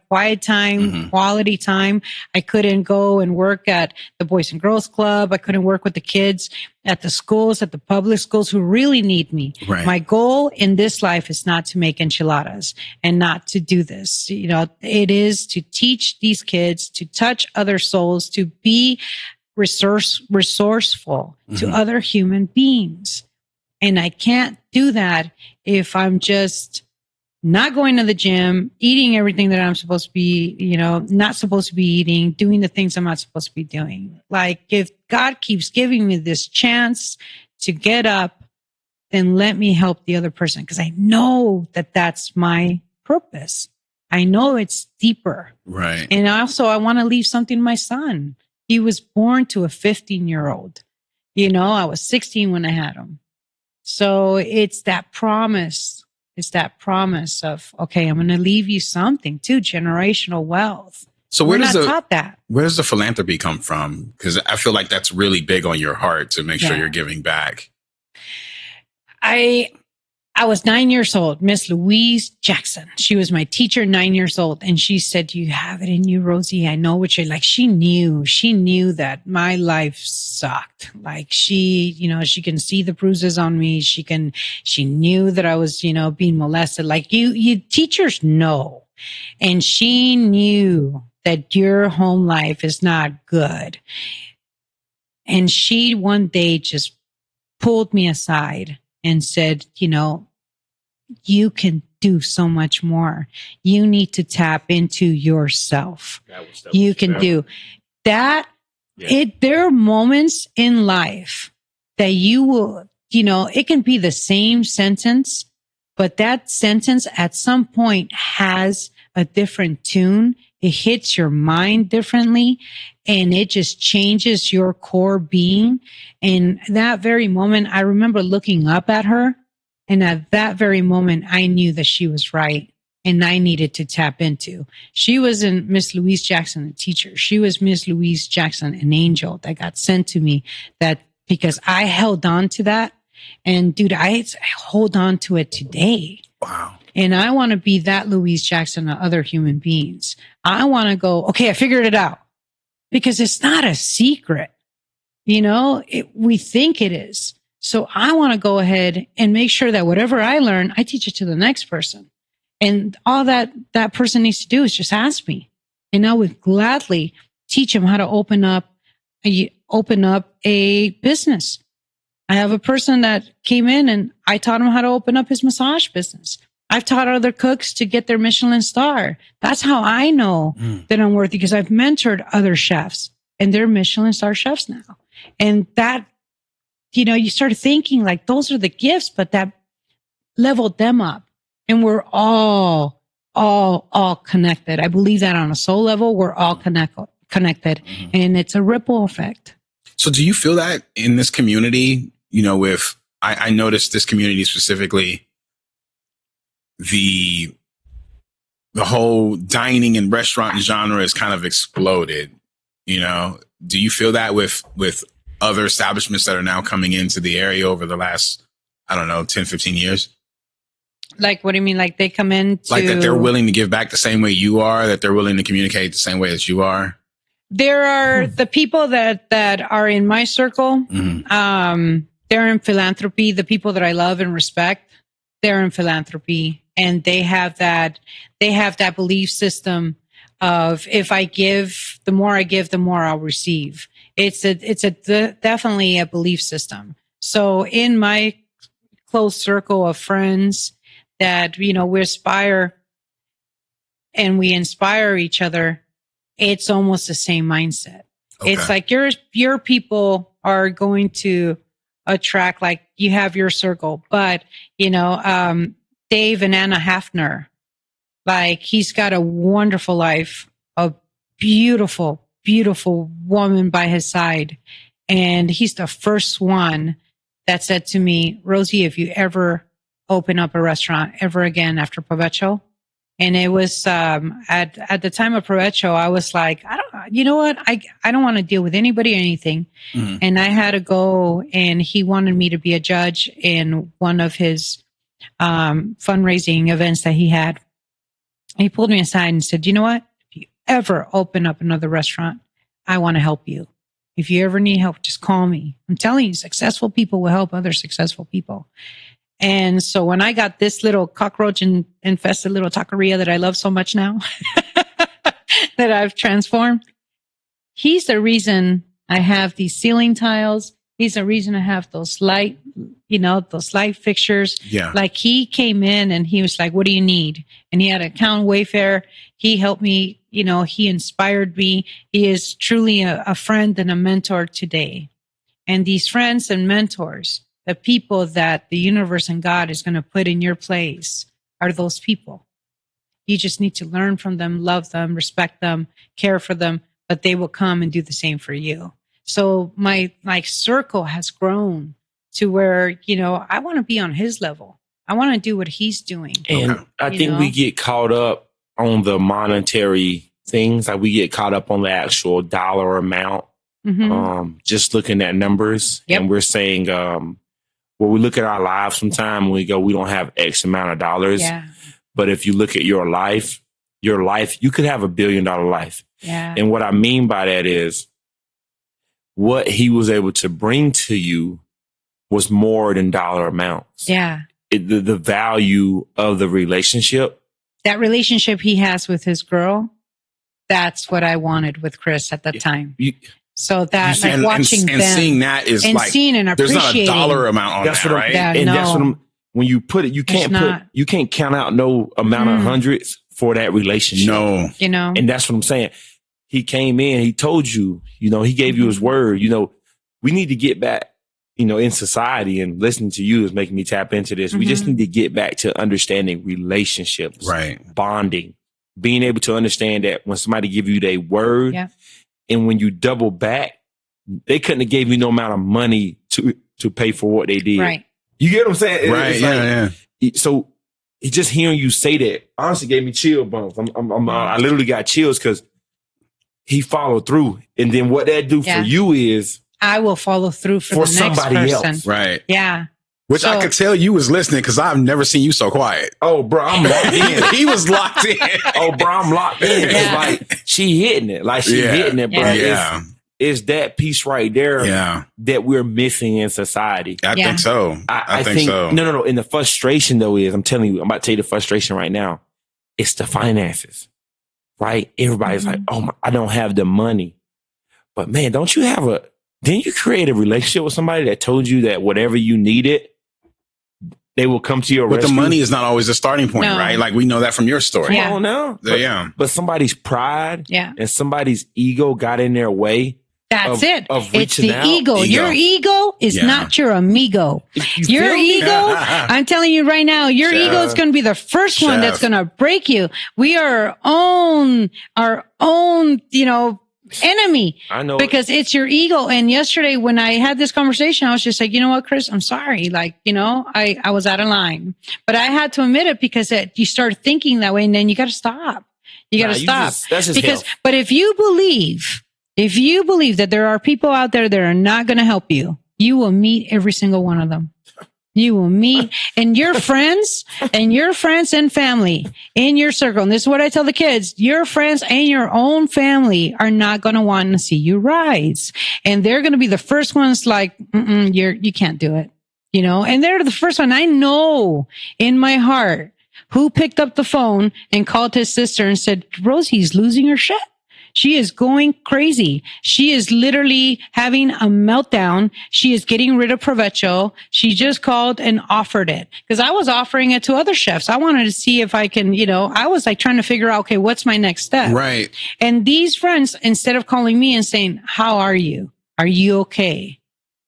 quiet time, quality time. I couldn't go and work at the Boys and Girls Club. I couldn't work with the kids at the schools, at the public schools who really need me. Right. My goal in this life is not to make enchiladas and not to do this. It is to teach these kids, to touch other souls, to be resourceful to other human beings. And I can't do that if I'm just not going to the gym, eating everything that I'm supposed to be, not supposed to be eating, doing the things I'm not supposed to be doing. Like, if God keeps giving me this chance to get up, then let me help the other person, because I know that that's my purpose. I know it's deeper. Right. And also, I want to leave something to my son. He was born to a 15-year-old. I was 16 when I had him. So it's that promise. It's that promise of, okay, I'm going to leave you something too, generational wealth. So We're not taught that. Where does the philanthropy come from? Because I feel like that's really big on your heart to make sure you're giving back. I was 9 years old. Miss Louise Jackson. She was my teacher, 9 years old. And she said, "Do you have it in you, Rosie? I know what you're like." She knew that my life sucked. Like, she can see the bruises on me. She knew that I was, being molested. Like, you teachers know. And she knew that your home life is not good. And she one day just pulled me aside and said, you can do so much more. You need to tap into yourself. You can do that. Yeah. There are moments in life that you will, it can be the same sentence, but that sentence at some point has a different tune. It hits your mind differently, and it just changes your core being. And that very moment, I remember looking up at her, and at that very moment, I knew that she was right, and I needed to tap into. She wasn't Miss Louise Jackson, the teacher. She was Miss Louise Jackson, an angel that got sent to me, that because I held on to that. And dude, I hold on to it today. Wow. And I want to be that Louise Jackson to other human beings. I want to go, okay, I figured it out, because it's not a secret. We think it is. So I want to go ahead and make sure that whatever I learn, I teach it to the next person. And all that person needs to do is just ask me. And I would gladly teach him how to open up a business. I have a person that came in and I taught him how to open up his massage business. I've taught other cooks to get their Michelin star. That's how I know that I'm worthy, because I've mentored other chefs and they're Michelin star chefs now. And that, you start thinking like those are the gifts, but that leveled them up. And we're all connected. I believe that on a soul level, we're all connected, and it's a ripple effect. So do you feel that in this community, with, I noticed this community specifically, the whole dining and restaurant genre has kind of exploded, do you feel that with other establishments that are now coming into the area over the last, 10, 15 years? Like, what do you mean? Like they come in to... Like that they're willing to give back the same way you are, that they're willing to communicate the same way as you are? There are the people that are in my circle. They're in philanthropy. The people that I love and respect, they're in philanthropy, and they have that belief system of, if I give, the more I give, the more I'll receive. It's definitely a belief system. So in my close circle of friends that, we aspire and we inspire each other, it's almost the same mindset. Okay. It's like your people are going to attract, like you have your circle, but Dave and Anna Hafner, like he's got a wonderful life, a beautiful, beautiful woman by his side. And he's the first one that said to me, Rosie, if you ever open up a restaurant ever again after Provecho. And it was, at the time of Provecho, I was like, you know what? I don't want to deal with anybody or anything. And I had to go, and he wanted me to be a judge in one of his, fundraising events that he had. He pulled me aside and said, you know what? If you ever open up another restaurant, I want to help you. If you ever need help, just call me. I'm telling you, successful people will help other successful people. And so when I got this little cockroach infested little taqueria that I love so much now, that I've transformed, he's the reason I have these ceiling tiles. He's the reason I have those light fixtures. Yeah. Like he came in and he was like, what do you need? And he had an account Wayfair. He helped me, he inspired me. He is truly a friend and a mentor today. And these friends and mentors, the people that the universe and God is going to put in your place, are those people. You just need to learn from them, love them, respect them, care for them, but they will come and do the same for you. So my circle has grown to where, I want to be on his level. I want to do what he's doing. And I think we get caught up on the monetary things. Like we get caught up on the actual dollar amount. Just looking at numbers. Yep. And we're saying, well, we look at our lives sometime and we go, we don't have X amount of dollars. Yeah. But if you look at your life, you could have $1 billion life. Yeah. And what I mean by that is what he was able to bring to you was more than dollar amounts. Yeah. The value of the relationship. That relationship he has with his girl, that's what I wanted with Chris at that time. So that, like, watching them and seeing that is and like, seeing and appreciating. There's not a dollar amount on that, right? And that's what when you put it, you can't count out no amount of hundreds for that relationship. No. And that's what I'm saying. He came in, he told you, he gave you his word. We need to get back, in society, and listening to you is making me tap into this. We just need to get back to understanding relationships, right? Bonding, being able to understand that when somebody give you their word, and when you double back, they couldn't have gave you no amount of money to pay for what they did. Right. You get what I'm saying? Right. Yeah. So just hearing you say that honestly gave me chill bumps. I literally got chills because he followed through. And then what that do for you is I will follow through for the next somebody person. Else. Right. Yeah. Which I could tell you was listening because I've never seen you so quiet. Oh, bro, I'm locked in. He was locked in. Oh, bro, I'm locked in. It's like she hitting it. Like she hitting it, bro. Yeah. It's that piece right there that we're missing in society. I think so. I think so. No. And the frustration, though, is I'm telling you, I'm about to tell you the frustration right now. It's the finances, right? Everybody's like, oh, I don't have the money. But, man, didn't you create a relationship with somebody that told you that whatever you needed, they will come to your But rescue. the money is not always the starting point, No. right? Like we know that from your story. Yeah. Come on now. Yeah. But somebody's pride Yeah. and somebody's ego got in their way. That's it. Of It's reaching the out. ego. Your ego is Yeah. not your amigo. You Your feel me? ego, I'm telling you right now, your Chef. ego is going to be the first one that's Chef. going to break you. We are our own, enemy. I know. Because it's your ego. And yesterday when I had this conversation, I was just like, you know what, Chris, I'm sorry. Like, I was out of line, but I had to admit it because you start thinking that way and then you got to stop. You got to stop. That's just health. But if you believe that there are people out there that are not going to help you, you will meet every single one of them. You will meet and your friends and family in your circle. And this is what I tell the kids. Your friends and your own family are not going to want to see you rise. And they're going to be the first ones like, you can't do it, and they're the first one. I know in my heart who picked up the phone and called his sister and said, Rosie's losing her shit. She is going crazy. She is literally having a meltdown. She is getting rid of Provecho. She just called and offered it because I was offering it to other chefs. I wanted to see if I can, I was like trying to figure out, okay, what's my next step? Right. And these friends, instead of calling me and saying, how are you? Are you okay?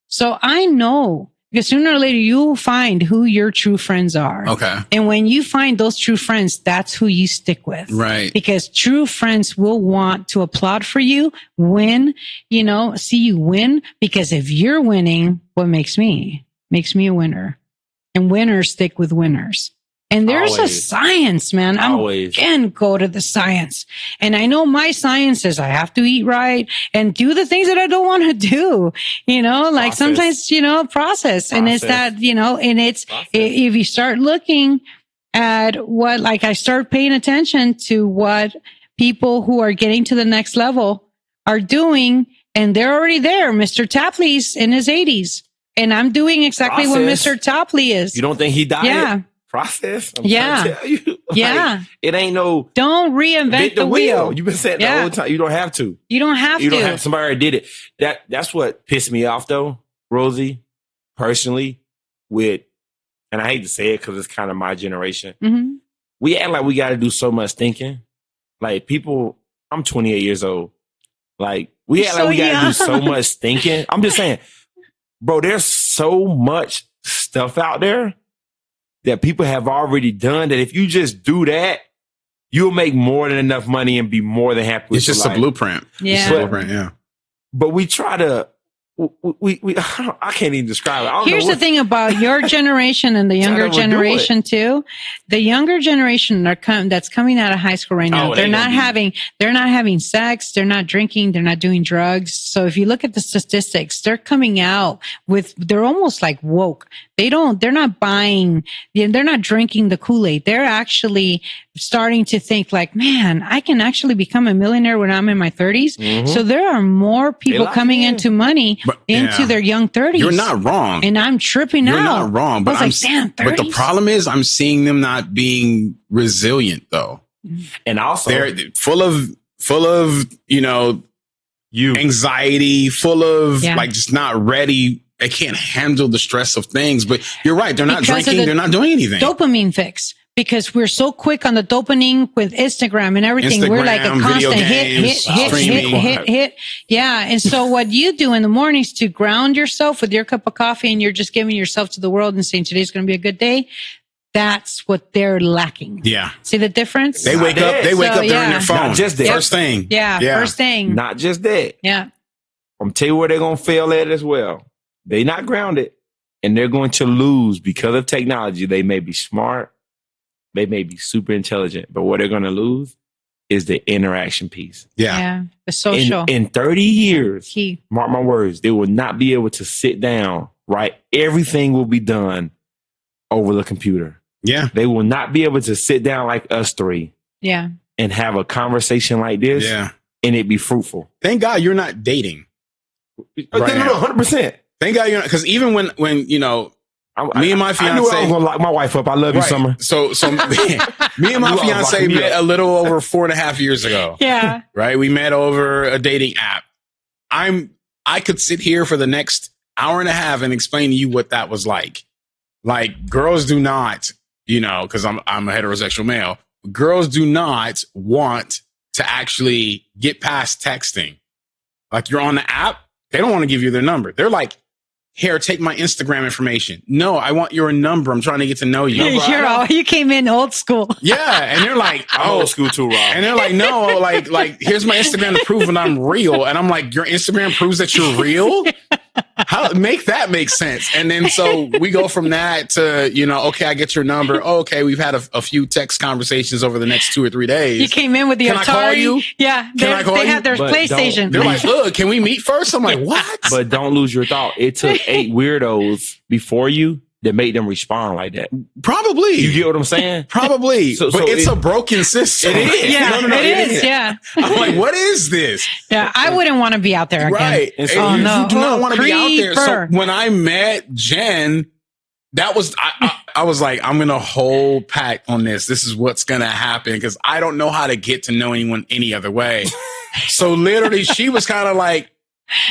So I know because sooner or later you will find who your true friends are. Okay. And when you find those true friends, that's who you stick with. Right. Because true friends will want to applaud for you, win, see you win. Because if you're winning, what makes me a winner. And winners stick with winners. And there's a Always. science, man. Always. Again, go to the science. And I know my science says I have to eat right and do the things that I don't want to do, like Process. sometimes, process. And it's that, and it's, if you start looking at what, like I start paying attention to what people who are getting to the next level are doing, and they're already there. Mr. Tapley's in his 80s. And I'm doing exactly what Process. Mr. Tapley is. You don't think he died? Yeah. Process. I'm Yeah. trying to tell you. Yeah. It ain't no Don't reinvent the wheel. You've been saying that Yeah. all the time. You don't have to. You don't have You to. don't have. Somebody already did it. That's what pissed me off though, Rosie, personally, and I hate to say it because it's kind of my generation. Mhm. We act like we got to do so much thinking. Like people, I'm 28 years old. Like we You're act like so we got to do young. so much thinking. I'm just saying, bro, there's so much stuff out there that people have already done that if you just do that, you'll make more than enough money and be more than happy with It's just your a life. blueprint. Yeah. It's a blueprint. Yeah. But we try to, I can't even describe it. I don't Here's know the thing about your generation and the younger overdo it. generation too. The younger generation that's coming out of high school right now. Oh, they they're not gonna be- having sex. They're not drinking. They're not doing drugs. So if you look at the statistics, they're coming out they're almost like woke. They're not buying, they're not drinking the Kool-Aid. They're actually starting to think like, man, I can actually become a millionaire when I'm in my 30s. Mhm. So there are more people lock coming in. into money But, into yeah. their young 30s. You're not wrong. And I'm tripping You're out. not wrong. But I was like, damn, 30s? but the problem is I'm seeing them not being resilient though. And also, They're full of, anxiety, full of Yeah. like just not ready. They can't handle the stress of things. But you're right. They're not Because of drinking. the They're not doing anything. dopamine fix. Because we're so quick on the dopamine with Instagram and everything. We're like a Instagram, video constant games, hit. streaming. Yeah. And so what you do in the mornings to ground yourself with your cup of coffee and you're just giving yourself to the world and saying today's going to be a good day. That's what they're lacking. Yeah. See the difference? They wake up. They wake So, up. They're in yeah. their phone. Not just that. First thing. Yeah. First thing. not just that. Yeah. I'm tell you where they're going to fail at as well. They're not grounded and they're going to lose because of technology. They may be smart. They may be super intelligent, but what they're going to lose is the interaction piece. Yeah. Yeah. The social. In 30 years, Key. mark my words, they will not be able to sit down, right? Everything will be done over the computer. Yeah. They will not be able to sit down like us three Yeah. and have a conversation like this Yeah. and it be fruitful. Thank God you're not dating. Right No, now. 100%. Thank God you're not. Because even when me and my I knew I fiance- was going to lock my wife up. I love you, Right. Summer. So me and my You are fiance locking me met up. a little over 4.5 years ago. Yeah. Right? We met over a dating app. I could sit here for the next hour and a half and explain to you what that was like. Like girls do not, because I'm a heterosexual male. Girls do not want to actually get past texting. Like you're on the app, they don't want to give you their number. They're like, here, take my Instagram information. No, I want your number. I'm trying to get to know you. You came in old school. Yeah. And they're like, old school too, Rob. And they're like, no, like, here's my Instagram to prove that I'm real. And I'm like, your Instagram proves that you're real? How make that make sense? And then so we go from that to, okay, I get your number. Oh, okay, we've had a few text conversations over the next 2 or 3 days. You came in with the Can Atari. I call you? Yeah, they have their PlayStation. They're like, look, can we meet first? I'm like, what? But don't lose your thought. It took 8 weirdos before you that made them respond like that. Probably. You get what I'm saying? Probably. So it's a broken system. It is. Yeah, No, it is. Yeah. I'm like, what is this? Yeah, I wouldn't want to be out there again. Right. And So you do not want to be out there. So creeper. when I met Jen, that was, I was like, I'm going to hold pat on this. This is what's going to happen because I don't know how to get to know anyone any other way. So literally she was kind of like,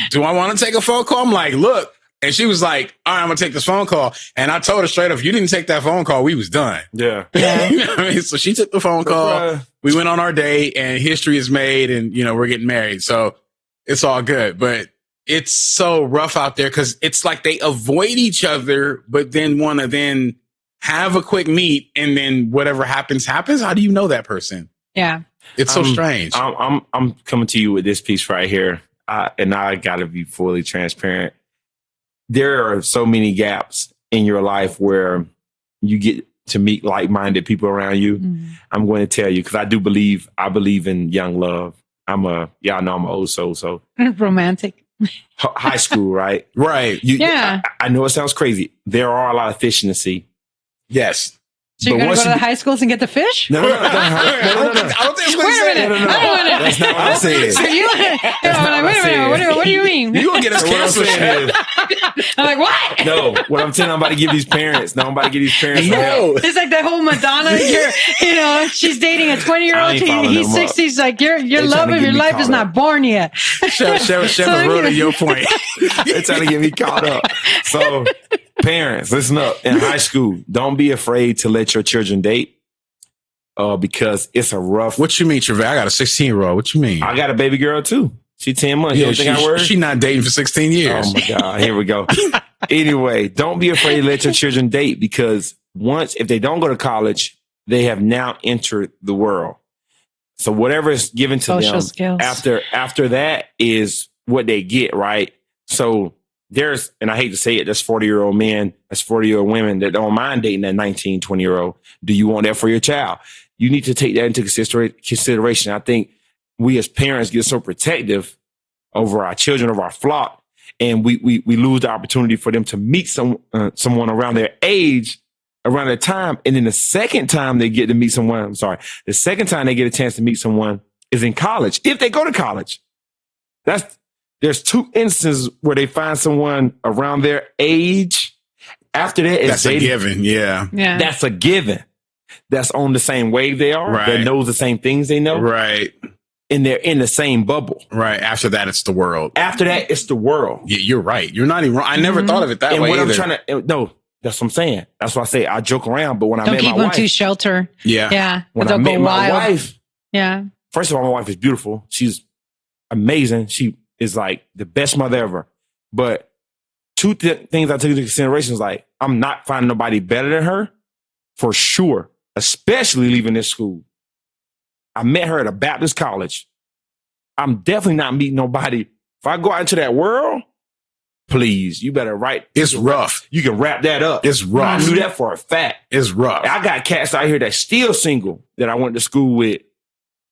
do I want to take a phone call? I'm like, look. And she was like, all right, I'm going to take this phone call. And I told her straight up, if you didn't take that phone call, we was done. Yeah. You know what I mean? So she took the phone call. We went on our date and history is made and, we're getting married. So it's all good. But it's so rough out there because it's like they avoid each other, but then want to then have a quick meet and then whatever happens. How do you know that person? Yeah. It's so strange. I'm coming to you with this piece right here. And I got to be fully transparent. There are so many gaps in your life where you get to meet like-minded people around you. Mm. I'm going to tell you, because I believe in young love. Y'all know I'm an old soul. So romantic. High school, right? Right. I know it sounds crazy. There are a lot of fish in the sea. Yes. So you're going to go to the high schools and get the fish? No. I don't think it's what he said. Wait a minute. That's not what I said. Are you? Wait a minute. What do you mean? You're going to get us canceled. I'm like, what? No, what I'm telling, I'm about to give these parents. No, I'm about to give these parents. No. It's like the whole Madonna. She's dating a 20-year-old. He's 60. He's like, your love of your life is not born yet. Chef is ruining your point. They're trying to get me caught up. So, parents, listen up. In high school, don't be afraid to let your children date because it's a rough. What you mean, Trevor? I got a 16-year-old. What you mean? I got a baby girl, too. She 10 months. Yeah, she's not dating for 16 years. Oh, my God. Here we go. Anyway, don't be afraid to let your children date because if they don't go to college, they have now entered the world. So whatever is given to social them skills. after that is what they get, right? So and I hate to say it, there's 40-year-old men, there's 40-year-old women that don't mind dating that 19, 20-year-old. Do you want that for your child? You need to take that into consideration. I think we as parents get so protective over our children, over our flock, and we lose the opportunity for them to meet someone around their age, around their time. And then the second time they get to meet someone, the second time they get a chance to meet someone is in college. If they go to college, there's 2 instances where they find someone around their age. After that, it's that's dating. A given. Yeah. That's a given. That's on the same wave they are. Right. That knows the same things they know. Right. And they're in the same bubble. Right. After that, it's the world. After that, it's the world. Yeah, you're right. You're not even wrong. I never thought of it that way. What either. No, that's what I'm saying. That's why I say I joke around. But when I met my wife, don't keep them too shelter. Yeah. Yeah. When I met my wife, yeah. First of all, my wife is beautiful. She's amazing. She is like the best mother ever. But 2 things I took into consideration is like, I'm not finding nobody better than her for sure, especially leaving this school. I met her at a Baptist college. I'm definitely not meeting nobody. If I go out into that world, please, you better write. It's rough. You can wrap that up. It's rough. I knew that for a fact. It's rough. I got cats out here that's still single that I went to school with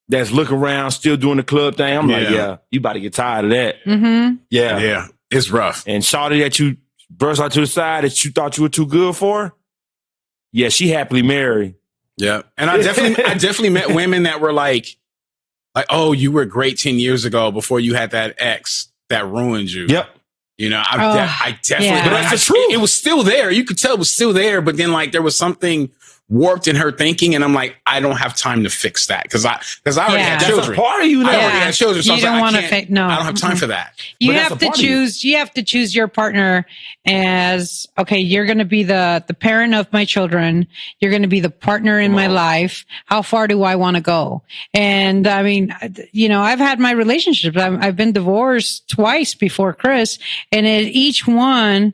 that's looking around, still doing the club thing. I'm like, yeah, you about to get tired of that. Mm-hmm. Yeah. Yeah. It's rough. And shawty that you burst out to the side that you thought you were too good for, yeah, she happily married. Yeah. And I definitely met women that were like, oh, you were great 10 years ago before you had that ex that ruined you. Yep. I definitely, yeah. but that's the truth. It was still there. You could tell it was still there, but then like there was something warped in her thinking, and I'm like, I don't have time to fix that because I already had That's children. a part of you now. I already had children, so You I was don't like, want I to can't. no. I don't have time for that. You But have that's to a part of you. choose. You have to choose your partner as okay. You're going to be the parent of my children. You're going to be the partner in my life. How far do I want to go? And I mean, you know, I've had my relationships. I've been divorced twice before Chris, and each one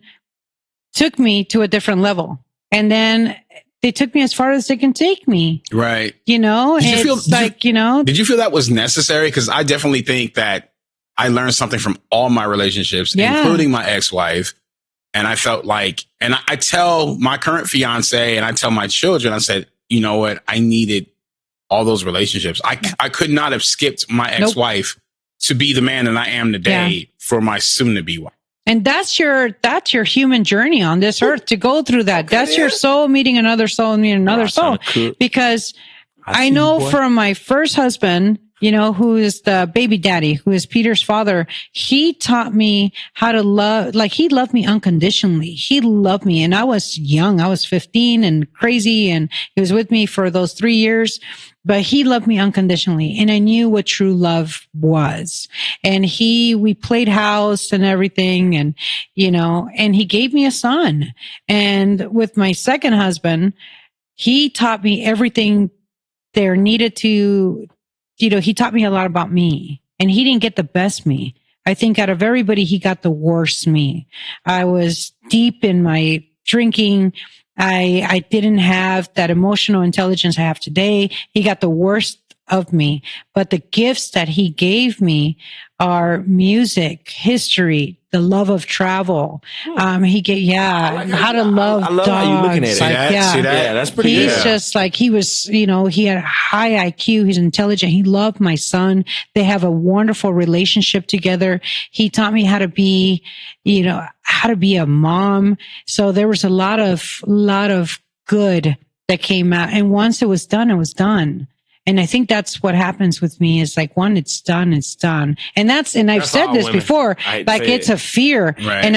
took me to a different level. And then they took me as far as they can take me. Right. You know, Did you it's like, you know. Did you feel that was necessary? Because I definitely think that I learned something from all my relationships, including my ex-wife. And I felt like, and I tell my current fiance and I tell my children, I said, you know what? I needed all those relationships. I could not have skipped my ex-wife to be the man that I am today for my soon-to-be wife. And that's your human journey on this earth, to go through that. That's your soul meeting another soul and meeting another soul. Because I know from my first husband, you know, who is the baby daddy, who is Peter's father, he taught me how to love, like he loved me unconditionally. He loved me. And I was young. I was 15 and crazy. And he was with me for those 3 years. But he loved me unconditionally, and I knew what true love was. And we played house and everything, and, you know, and he gave me a son. And with my second husband, he taught me everything there needed to, you know, he taught me a lot about me, and he didn't get the best me. I think out of everybody, he got the worst me. I was deep in my drinking. I didn't have that emotional intelligence I have today. He got the worst of me, but the gifts that he gave me are music, history, the love of travel. He gave, how to love I love dogs. how you looking at it. Like, See that? Yeah, that's pretty He's good. just like, he was, you know, he had a high IQ. He's intelligent. He loved my son. They have a wonderful relationship together. He taught me how to be, you know, how to be a mom. So there was a lot of good that came out. And once it was done, it was done. And I think that's what happens with me is like, when it's done, it's done. And I've said all this women. before, I hate to like say it's it. a fear. Right. And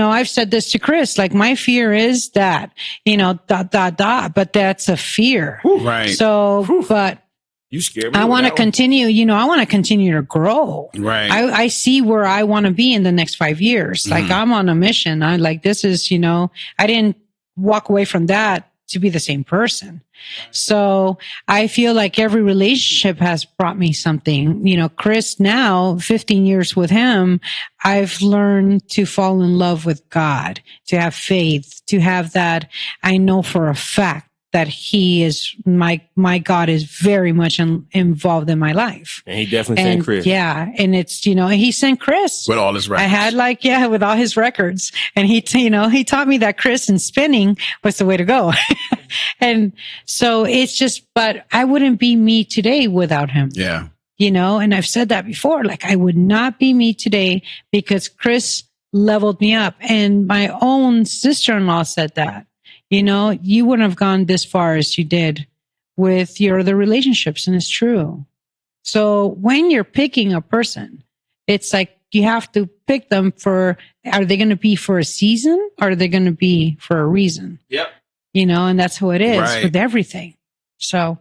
I've said this to Chris, like my fear is that, you know, ... but that's a fear. Right. So, but You scared me. I with want to that one. continue, you know, I want to continue to grow. Right. I see where I want to be in the next 5 years. Like I'm on a mission. I like, this is, you know, I didn't walk away from that to be the same person. So I feel like every relationship has brought me something. You know, Chris, now 15 years with him, I've learned to fall in love with God, to have faith, to have that. I know for a fact that he is my God is very much involved in my life. And he definitely And sent Chris. yeah, and it's, you know, he sent Chris. With all his records. I had like, with all his records. And he taught me that Chris and spinning was the way to go. And so it's just, but I wouldn't be me today without him. Yeah. You know, and I've said that before, like I would not be me today because Chris leveled me up. And my own sister-in-law said that, you know, you wouldn't have gone this far as you did with your other relationships. And it's true. So when you're picking a person, it's like you have to pick them are they going to be for a season or are they going to be for a reason? Yep. You know, and that's how it is Right. with everything. So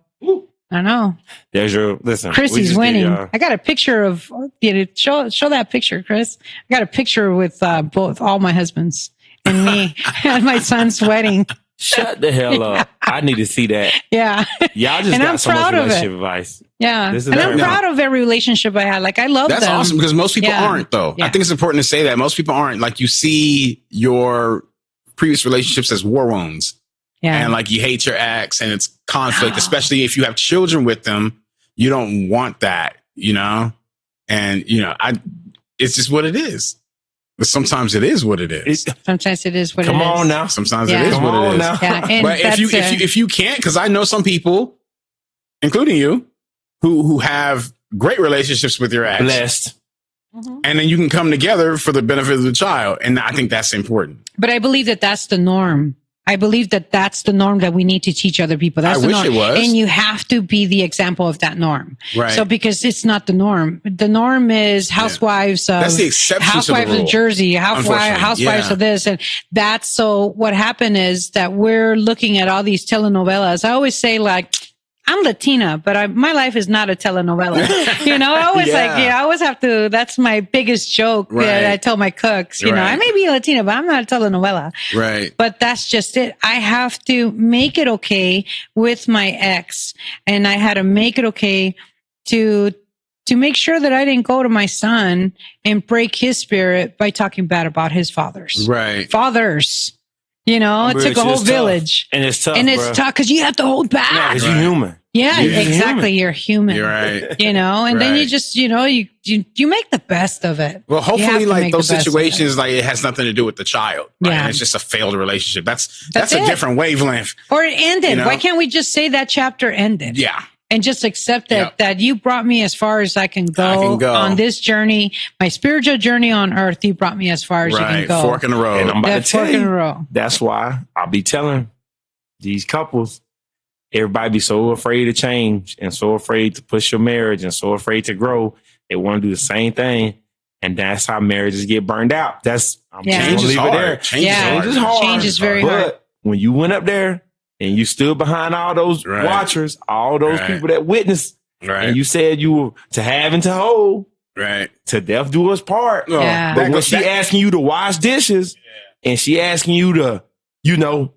I know. There's your listen. we Chrissy's just winning. did, I got a picture of, you know, show that picture, Chris. I got a picture with all my husbands and me at my son's wedding. Shut the hell up. I need to see that. Yeah. Y'all just And got I'm so much proud of it. relationship advice. Yeah. This is And I'm very- proud of every relationship I had. Like I love That's them. awesome because most people Yeah. aren't, though. Yeah. I think it's important to say that most people aren't. Like you see your previous relationships as war wounds. Yeah. And like you hate your ex and it's conflict, especially if you have children with them. You don't want that, you know? And, you know, it's just what it is. But sometimes it is what it is. Sometimes it is what it is. Come on now. Sometimes Yeah. it is Come what on it is. now. Yeah. And But if you can't, because I know some people, including you, who have great relationships with your ex, Blessed. and then you can come together for the benefit of the child, and I think that's important. But I believe that that's the norm. I believe that that's the norm that we need to teach other people. That's I the wish norm. it was. And you have to be the example of that norm. Right. So because it's not the norm. The norm is housewives of That's the exception to the housewives rule, of Jersey, housewives yeah. of this. And that's so what happened is that we're looking at all these telenovelas. I always say like, I'm Latina, but my life is not a telenovela. I always I always have to, that's my biggest joke that I tell my cooks, I may be Latina, but I'm not a telenovela. Right. But that's just it. I have to make it okay with my ex. And I had to make it okay to make sure that I didn't go to my son and break his spirit by talking bad about his fathers. Right. Fathers. It took a whole village. And it's tough. And it's tough because you have to hold back. Because you're human. Yeah, You're exactly. human. You're human. You're right. And then you just, you make the best of it. Well, You have hopefully, to like make those the best of situations, like it has nothing to do with the child. Right? Yeah. And it's just a failed relationship. That's That's a it. different wavelength. Or it ended. You know? Why can't we just say that chapter ended? Yeah. And just accept that, Yep. that you brought me as far as I can go on this journey, my spiritual journey on earth. You brought me as far as you can go. Fork in the road. And I'm about That to tell fork in the you, road. that's why I'll be telling these couples, everybody be so afraid to change and so afraid to push your marriage and so afraid to grow. They want to do the same thing. And that's how marriages get burned out. I'm just Change gonna is leave hard. it there. Change Yeah. is hard. Change is very but hard. when you went up there and you stood behind all those Right. watchers, all those Right. people that witnessed, Right. and you said you were to have and to hold, Right. to death do us part. Yeah. But That when goes she back- asking you to wash dishes and she asking you to,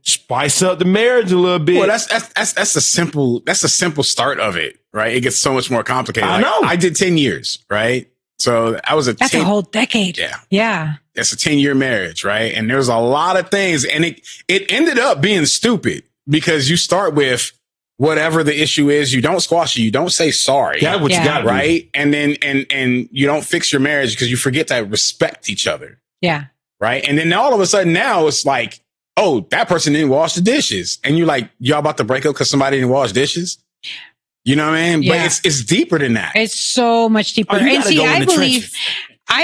spice up the marriage a little bit. Well, that's a simple start of it, right? It gets so much more complicated. I know. I did 10 years, right? So I was That's a whole decade. Yeah. Yeah. It's a 10-year marriage, right? And there's a lot of things, and it ended up being stupid because you start with whatever the issue is, you don't squash it, you don't say sorry. That's what Yeah. you got to do. Right. And then, and you don't fix your marriage because you forget to respect each other. Yeah. Right. And then all of a sudden now it's like, oh, that person didn't wash the dishes. And you're like, y'all about to break up because somebody didn't wash dishes. You know what I mean? Yeah. But it's deeper than that. It's so much deeper. Oh, you And gotta see, go in I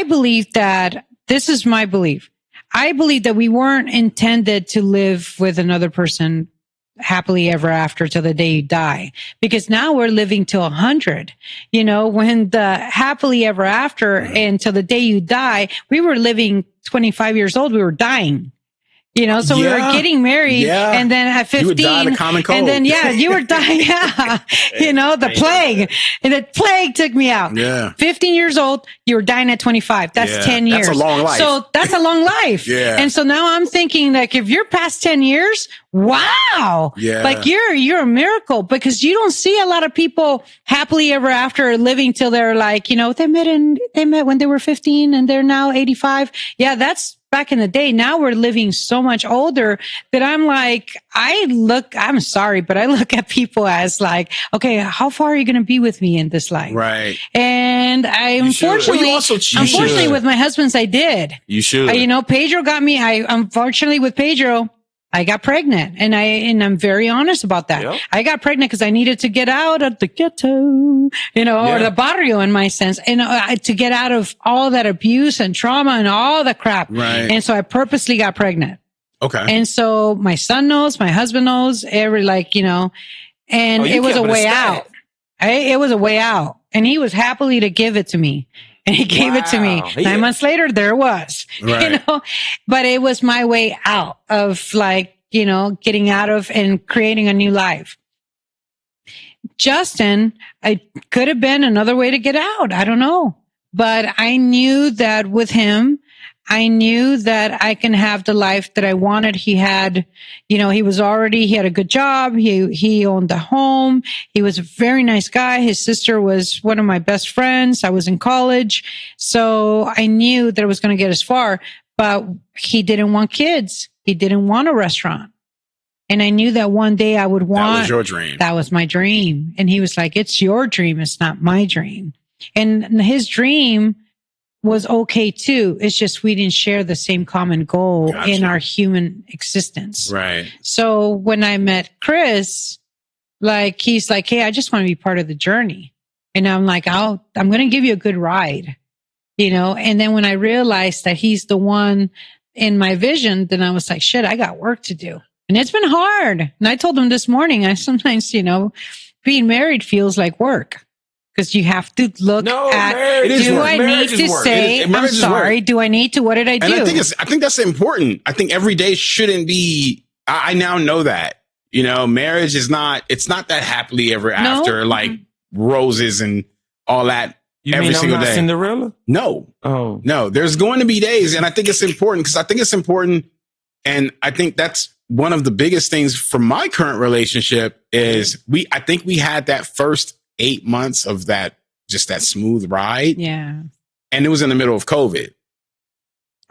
the believe, that this is my belief. I believe that we weren't intended to live with another person happily ever after till the day you die, because now we're living till 100. When the happily ever after and till the day you die, we were living 25 years old. We were dying. So we were Yeah. getting married, Yeah. and then at 15, You would die of the common cold. and then you were dying. Yeah, the plague, and the plague took me out. Yeah. 15 years old, you were dying at 25. That's Yeah. 10 years. That's a long life. So that's a long life. Yeah. And so now I'm thinking like, if you're past 10 years, wow. Yeah. Like you're a miracle, because you don't see a lot of people happily ever after living till they're like, they met when they were 15 and they're now 85. Yeah. That's back in the day. Now we're living so much older that I'm like, I'm sorry, but I look at people as like, okay, how far are you going to be with me in this life? Right. And I You should. Well, unfortunately, you also- you should. with my husband's, I did. You should. Pedro got me. Unfortunately with Pedro, I got pregnant, and I'm very honest about that. Yep. I got pregnant because I needed to get out of the ghetto, or the barrio in my sense, and to get out of all that abuse and trauma and all the crap. Right. And so I purposely got pregnant. Okay. And so my son knows, my husband knows, and Oh, you it was a kept it a way stack. out. It was a way out, and he was happily to give it to me. And he gave it to me. Wow. 9 months later, there it was, Right. but it was my way out of getting out of and creating a new life. Justin, it could have been another way to get out. I don't know, but I knew that with him, I knew that I can have the life that I wanted. He had, he had a good job. He owned a home. He was a very nice guy. His sister was one of my best friends. I was in college. So I knew that I was going to get as far, but he didn't want kids. He didn't want a restaurant. And I knew that one day I would want. That was your dream. That was my dream. And he was like, it's your dream. It's not my dream. And his dream was okay too. It's just we didn't share the same common goal Gotcha. in our human existence. Right. So when I met Chris, he's like, hey, I just want to be part of the journey. And I'm like, I'm going to give you a good ride, And then when I realized that he's the one in my vision, then I was like, shit, I got work to do. And it's been hard. And I told him this morning, I sometimes, being married feels like work. Because you have to look at, do I need to say, I'm sorry, do I need to, what did I do? And I think that's important. I think every day shouldn't be, I now know that, marriage is not, it's not that happily ever after, like roses and all that. You every mean single I'm not day. Cinderella? No. Oh. No, there's going to be days. And I think it's important And I think that's one of the biggest things for my current relationship is I think we had that first 8 months of that smooth ride. Yeah. And it was in the middle of COVID.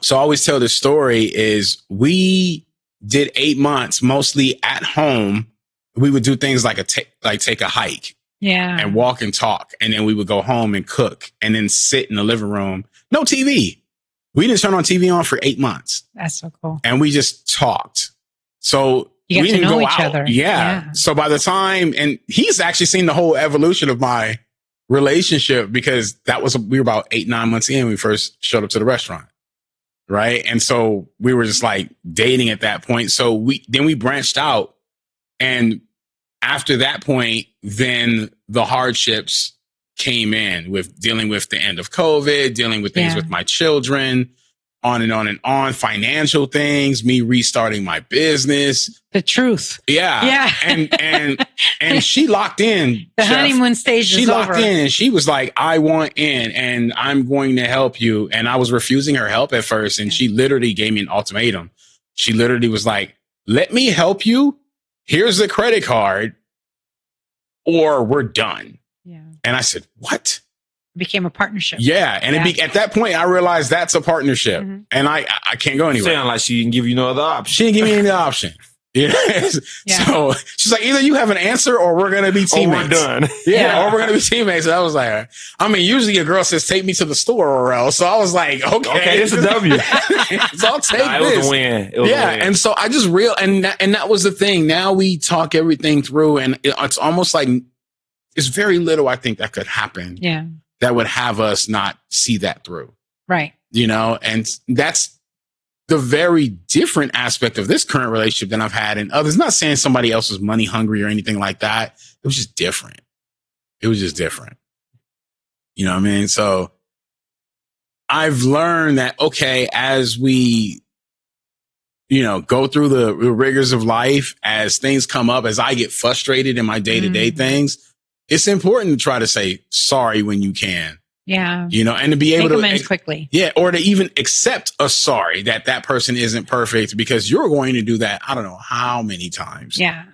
So I always tell the story is we did 8 months mostly at home. We would do things like take a hike. Yeah. And walk and talk. And then we would go home and cook and then sit in the living room. No TV. We didn't turn on TV on for 8 months. That's so cool. And we just talked. So you we get to didn't know go each out. other. Yeah. So by the time, and he's actually seen the whole evolution of my relationship because we were about 8-9 months in when we first showed up to the restaurant. Right. And so we were just like dating at that point. So we branched out, and after that point, then the hardships came in with dealing with the end of COVID, dealing with things with my children, on and on and on, financial things, me restarting my business. The truth. Yeah. Yeah. And she locked in. The honeymoon stage is over. She locked in and she was like, I want in and I'm going to help you. And I was refusing her help at first. And she literally gave me an ultimatum. She literally was like, let me help you. Here's the credit card or we're done. Yeah. And I said, what? Became a partnership. Yeah. And at that point, I realized that's a partnership. Mm-hmm. And I can't go anywhere. Sound like she didn't give you no other option. She didn't give me any option. Yeah. So she's like, either you have an answer or we're going to be teammates. Or we're done. Yeah. Or we're going to be teammates. And I was like, usually a girl says, take me to the store or else. So I was like, okay, it's a W. So I'll take this. It was a win. It was a win. And so I just and that was the thing. Now we talk everything through and it's almost like it's very little I think that could happen. Yeah. That would have us not see that through. Right. And that's the very different aspect of this current relationship than I've had in others. Not saying somebody else was money hungry or anything like that. It was just different. You know what I mean? So I've learned that, okay, as we, go through the rigors of life, as things come up, as I get frustrated in my day-to-day things, it's important to try to say sorry when you can. Yeah. And to be able make to amends quickly. Yeah. Or to even accept a sorry that person isn't perfect because you're going to do that. I don't know how many times. Yeah.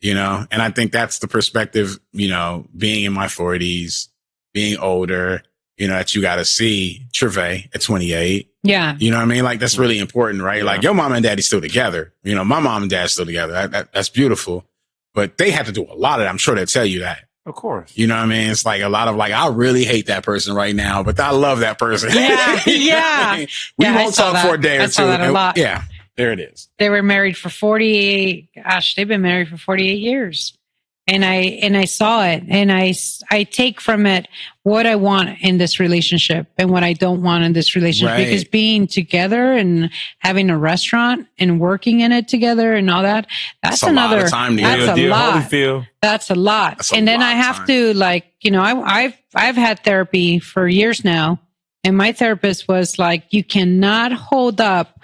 And I think that's the perspective, being in my 40s, being older, that you got to see Treve at 28. Yeah. You know what I mean? Like, that's really important, right? Yeah. Like, your mom and daddy's still together. My mom and dad's still together. That's beautiful. But they have to do a lot of that. I'm sure they'll tell you that. Of course. You know what I mean? It's like a lot of like, I really hate that person right now, but I love that person. Yeah. Yeah. We won't talk for a day or two. I saw that a lot. Yeah. There it is. They were married for 48. Gosh, they've been married for 48 years. And I saw it, and I take from it what I want in this relationship and what I don't want in this relationship. Right. Because being together and having a restaurant and working in it together and all that, that's another lot of time. That's a lot. That's a lot. That's a and then lot I have to I've had therapy for years now, and my therapist was like, you cannot hold up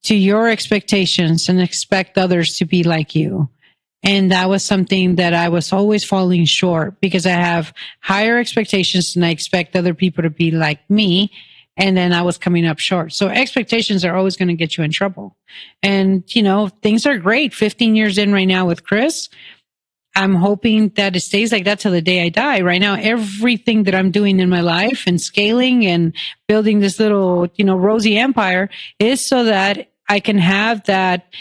to your expectations and expect others to be like you. And that was something that I was always falling short because I have higher expectations and I expect other people to be like me. And then I was coming up short. So expectations are always going to get you in trouble. And, things are great. 15 years in right now with Chris. I'm hoping that it stays like that till the day I die. Right now, everything that I'm doing in my life and scaling and building this little, Rosie empire is so that I can have that,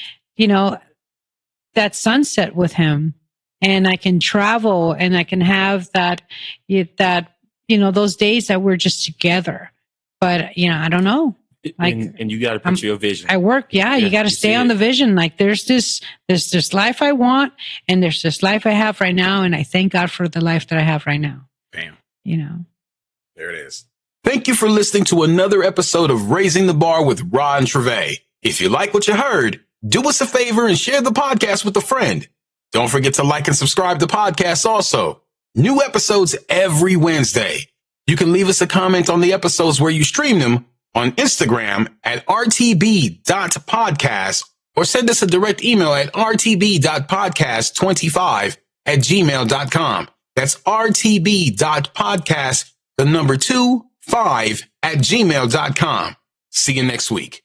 that sunset with him, and I can travel and I can have that, those days that we're just together. But, I don't know. Like, and you got to put your vision. I work. Yeah. You got to stay on the vision. Like there's this life I want, and there's this life I have right now. And I thank God for the life that I have right now. Bam. There it is. Thank you for listening to another episode of Raising the Bar with Ra and Treve. If you like what you heard, Do us a favor and share the podcast with a friend. Don't forget to like and subscribe to podcasts also. New episodes every Wednesday. You can leave us a comment on the episodes where you stream them on Instagram at rtb.podcast or send us a direct email at rtb.podcast25@gmail.com. That's rtb.podcast, the number 25 @gmail.com. See you next week.